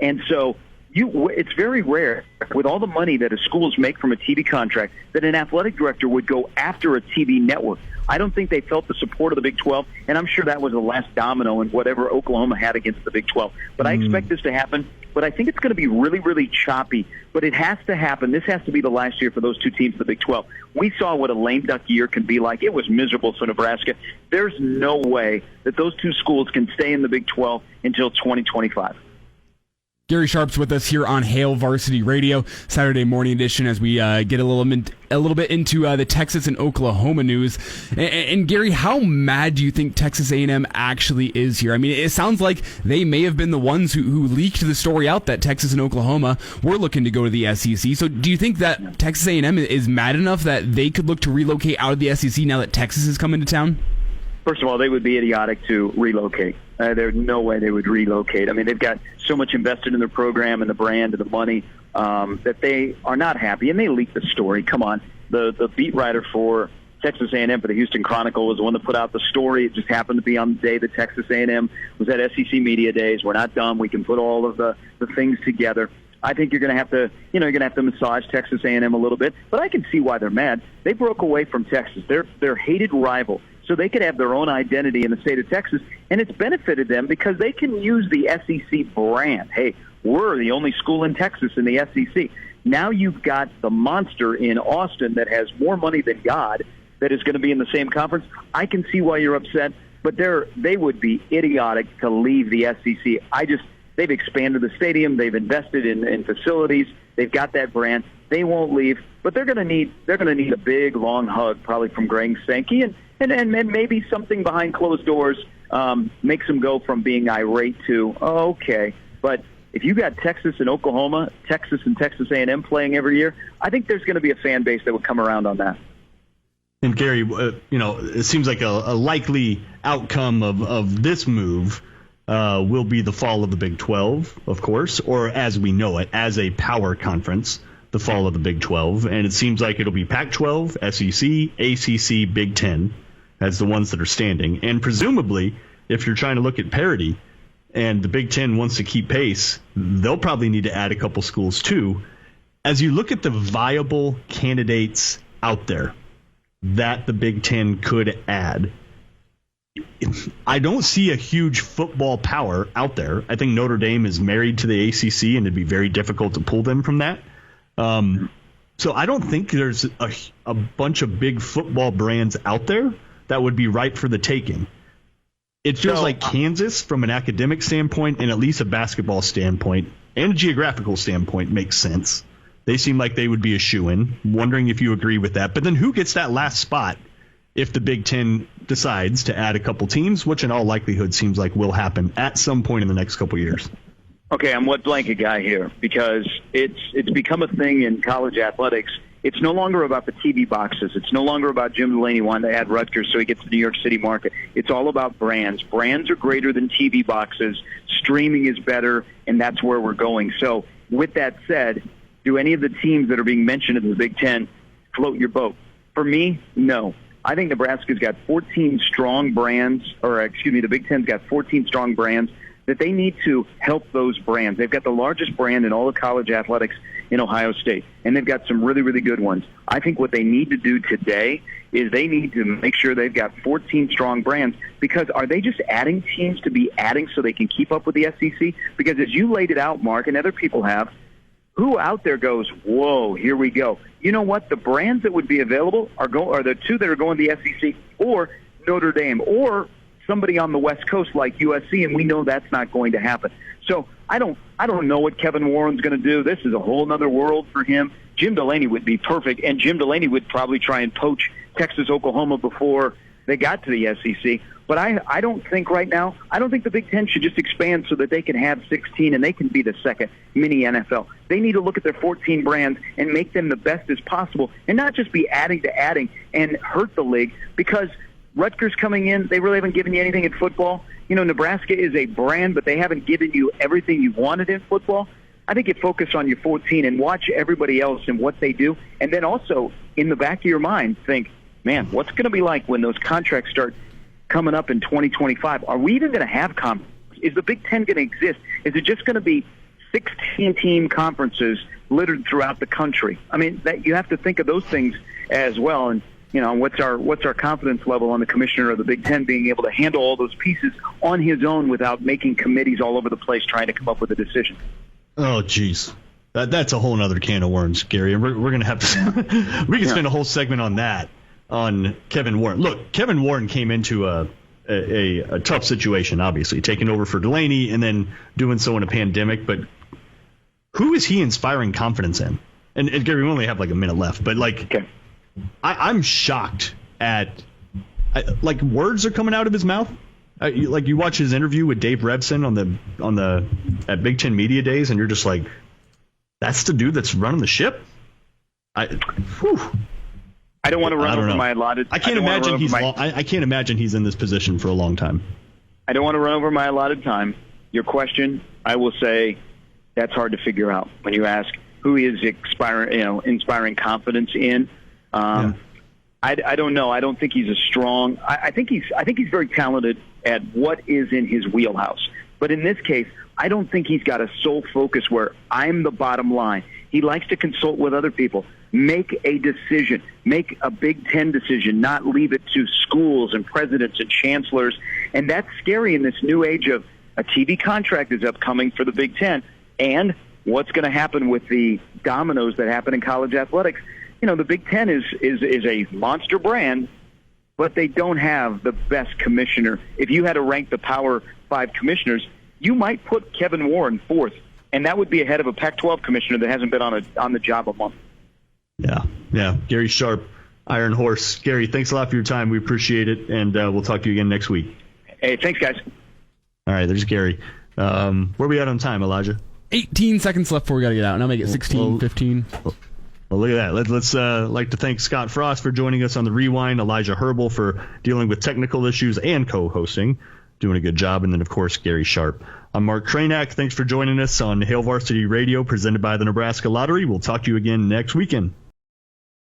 And so it's very rare, with all the money that schools make from a TV contract, that an athletic director would go after a TV network. I don't think they felt the support of the Big 12, and I'm sure that was the last domino in whatever Oklahoma had against the Big 12. But I expect this to happen, but I think it's going to be really, really choppy. But it has to happen. This has to be the last year for those two teams in the Big 12. We saw what a lame duck year can be like. It was miserable for Nebraska. There's no way that those two schools can stay in the Big 12 until 2025. Gary Sharp's with us here on Hail Varsity Radio, Saturday morning edition, as we get a little bit into the Texas and Oklahoma news. And Gary, how mad do you think Texas A&M actually is here? I mean, it sounds like they may have been the ones who leaked the story out that Texas and Oklahoma were looking to go to the SEC. So do you think that Texas A&M is mad enough that they could look to relocate out of the SEC now that Texas has come into town? First of all, they would be idiotic to relocate. There's no way they would relocate. I mean, they've got so much invested in their program and the brand and the money that they are not happy, and they leaked the story. Come on. The beat writer for Texas A&M for the Houston Chronicle was the one that put out the story. It just happened to be on the day that Texas A&M was at SEC Media Days. We're not dumb. We can put all of the things together. I think you're going to have to, massage Texas A&M a little bit, but I can see why they're mad. They broke away from Texas. They're hated rival. So they could have their own identity in the state of Texas, and it's benefited them because they can use the SEC brand. Hey, we're the only school in Texas in the SEC. Now you've got the monster in Austin that has more money than God that is going to be in the same conference. I can see why you're upset, but they would be idiotic to leave the SEC. They've expanded the stadium. They've invested in facilities. They've got that brand. They won't leave, but they're going to need a big, long hug probably from Greg Sankey, and maybe something behind closed doors makes them go from being irate to, oh, okay. But if you got Texas and Oklahoma, Texas and Texas A&M playing every year, I think there's going to be a fan base that would come around on that. And Gary, it seems like a likely outcome of this move will be the fall of the Big 12, of course, or as we know it, as a power conference, the fall of the Big 12. And it seems like it'll be Pac-12, SEC, ACC, Big 10 as the ones that are standing. And presumably, if you're trying to look at parity and the Big 10 wants to keep pace, they'll probably need to add a couple schools too. As you look at the viable candidates out there that the Big 10 could add, I don't see a huge football power out there. I think Notre Dame is married to the ACC, and it'd be very difficult to pull them from that. So I don't think there's a bunch of big football brands out there that would be ripe for the taking. It feels like Kansas, from an academic standpoint and at least a basketball standpoint and a geographical standpoint, makes sense. They seem like they would be a shoo-in. Wondering if you agree with that. But then who gets that last spot if the Big Ten decides to add a couple teams, which in all likelihood seems like will happen at some point in the next couple years? Okay, I'm what blanket guy here because it's become a thing in college athletics. It's no longer about the TV boxes. It's no longer about Jim Delaney wanting to add Rutgers so he gets the New York City market. It's all about brands. Brands are greater than TV boxes. Streaming is better, and that's where we're going. So with that said, do any of the teams that are being mentioned in the Big Ten float your boat? For me, no. I think Nebraska's got 14 strong brands, the Big Ten's got 14 strong brands that they need to help those brands. They've got the largest brand in all of college athletics in Ohio State, and they've got some really, really good ones. I think what they need to do today is they need to make sure they've got 14 strong brands, because are they just adding teams to be adding so they can keep up with the SEC? Because as you laid it out, Mark, and other people have, who out there goes, whoa, here we go? You know what? The brands that would be available are the two that are going to the SEC or Notre Dame or somebody on the West Coast like USC, and we know that's not going to happen. So I don't know what Kevin Warren's going to do. This is a whole other world for him. Jim Delaney would be perfect, and Jim Delaney would probably try and poach Texas, Oklahoma before they got to the SEC. But I don't think right now, I don't think the Big Ten should just expand so that they can have 16 and they can be the second mini NFL. They need to look at their 14 brands and make them the best as possible and not just be adding to adding and hurt the league, because Rutgers coming in, they really haven't given you anything in football. You know, Nebraska is a brand, but they haven't given you everything you wanted in football. I think you focus on your 14 and watch everybody else and what they do. And then also, in the back of your mind, think, man, what's going to be like when those contracts start coming up in 2025? Are we even going to have conferences? Is the Big Ten going to exist? Is it just going to be 16-team conferences littered throughout the country? I mean, that you have to think of those things as well. And, you know, what's our confidence level on the commissioner of the Big Ten being able to handle all those pieces on his own without making committees all over the place trying to come up with a decision? Oh, geez. That's a whole other can of worms, Gary. And we're going to have to – we can spend a whole segment on that, on Kevin Warren. Look, Kevin Warren came into a tough situation, obviously, taking over for Delaney and then doing so in a pandemic. But who is he inspiring confidence in? And Gary, we only have like a minute left. But, like, okay. I'm shocked at like words are coming out of his mouth. Like you watch his interview with Dave Revson at Big Ten Media Days, and you're just like, that's the dude that's running the ship. I don't want to run over my allotted. I can't imagine he's in this position for a long time. I don't want to run over my allotted time. Your question, I will say, that's hard to figure out when you ask who he is inspiring confidence in. I don't know. I don't think he's a strong. I think he's very talented at what is in his wheelhouse. But in this case, I don't think he's got a sole focus where I'm the bottom line. He likes to consult with other people, make a decision, make a Big Ten decision, not leave it to schools and presidents and chancellors. And that's scary in this new age of a TV contract is upcoming for the Big Ten. And what's going to happen with the dominoes that happen in college athletics? You know, the Big Ten is a monster brand, but they don't have the best commissioner. If you had to rank the Power 5 commissioners, you might put Kevin Warren fourth, and that would be ahead of a Pac-12 commissioner that hasn't been on the job a month. Yeah. Gary Sharp, Iron Horse. Gary, thanks a lot for your time. We appreciate it, and we'll talk to you again next week. Hey, thanks, guys. All right, there's Gary. Where are we at on time, Elijah? 18 seconds left before we got to get out. Now make it 16, 15. Well, look at that. Let's like to thank Scott Frost for joining us on the Rewind, Elijah Herbel for dealing with technical issues and co-hosting, doing a good job, and then, of course, Gary Sharp. I'm Mark Kraynak. Thanks for joining us on Hail Varsity Radio, presented by the Nebraska Lottery. We'll talk to you again next weekend.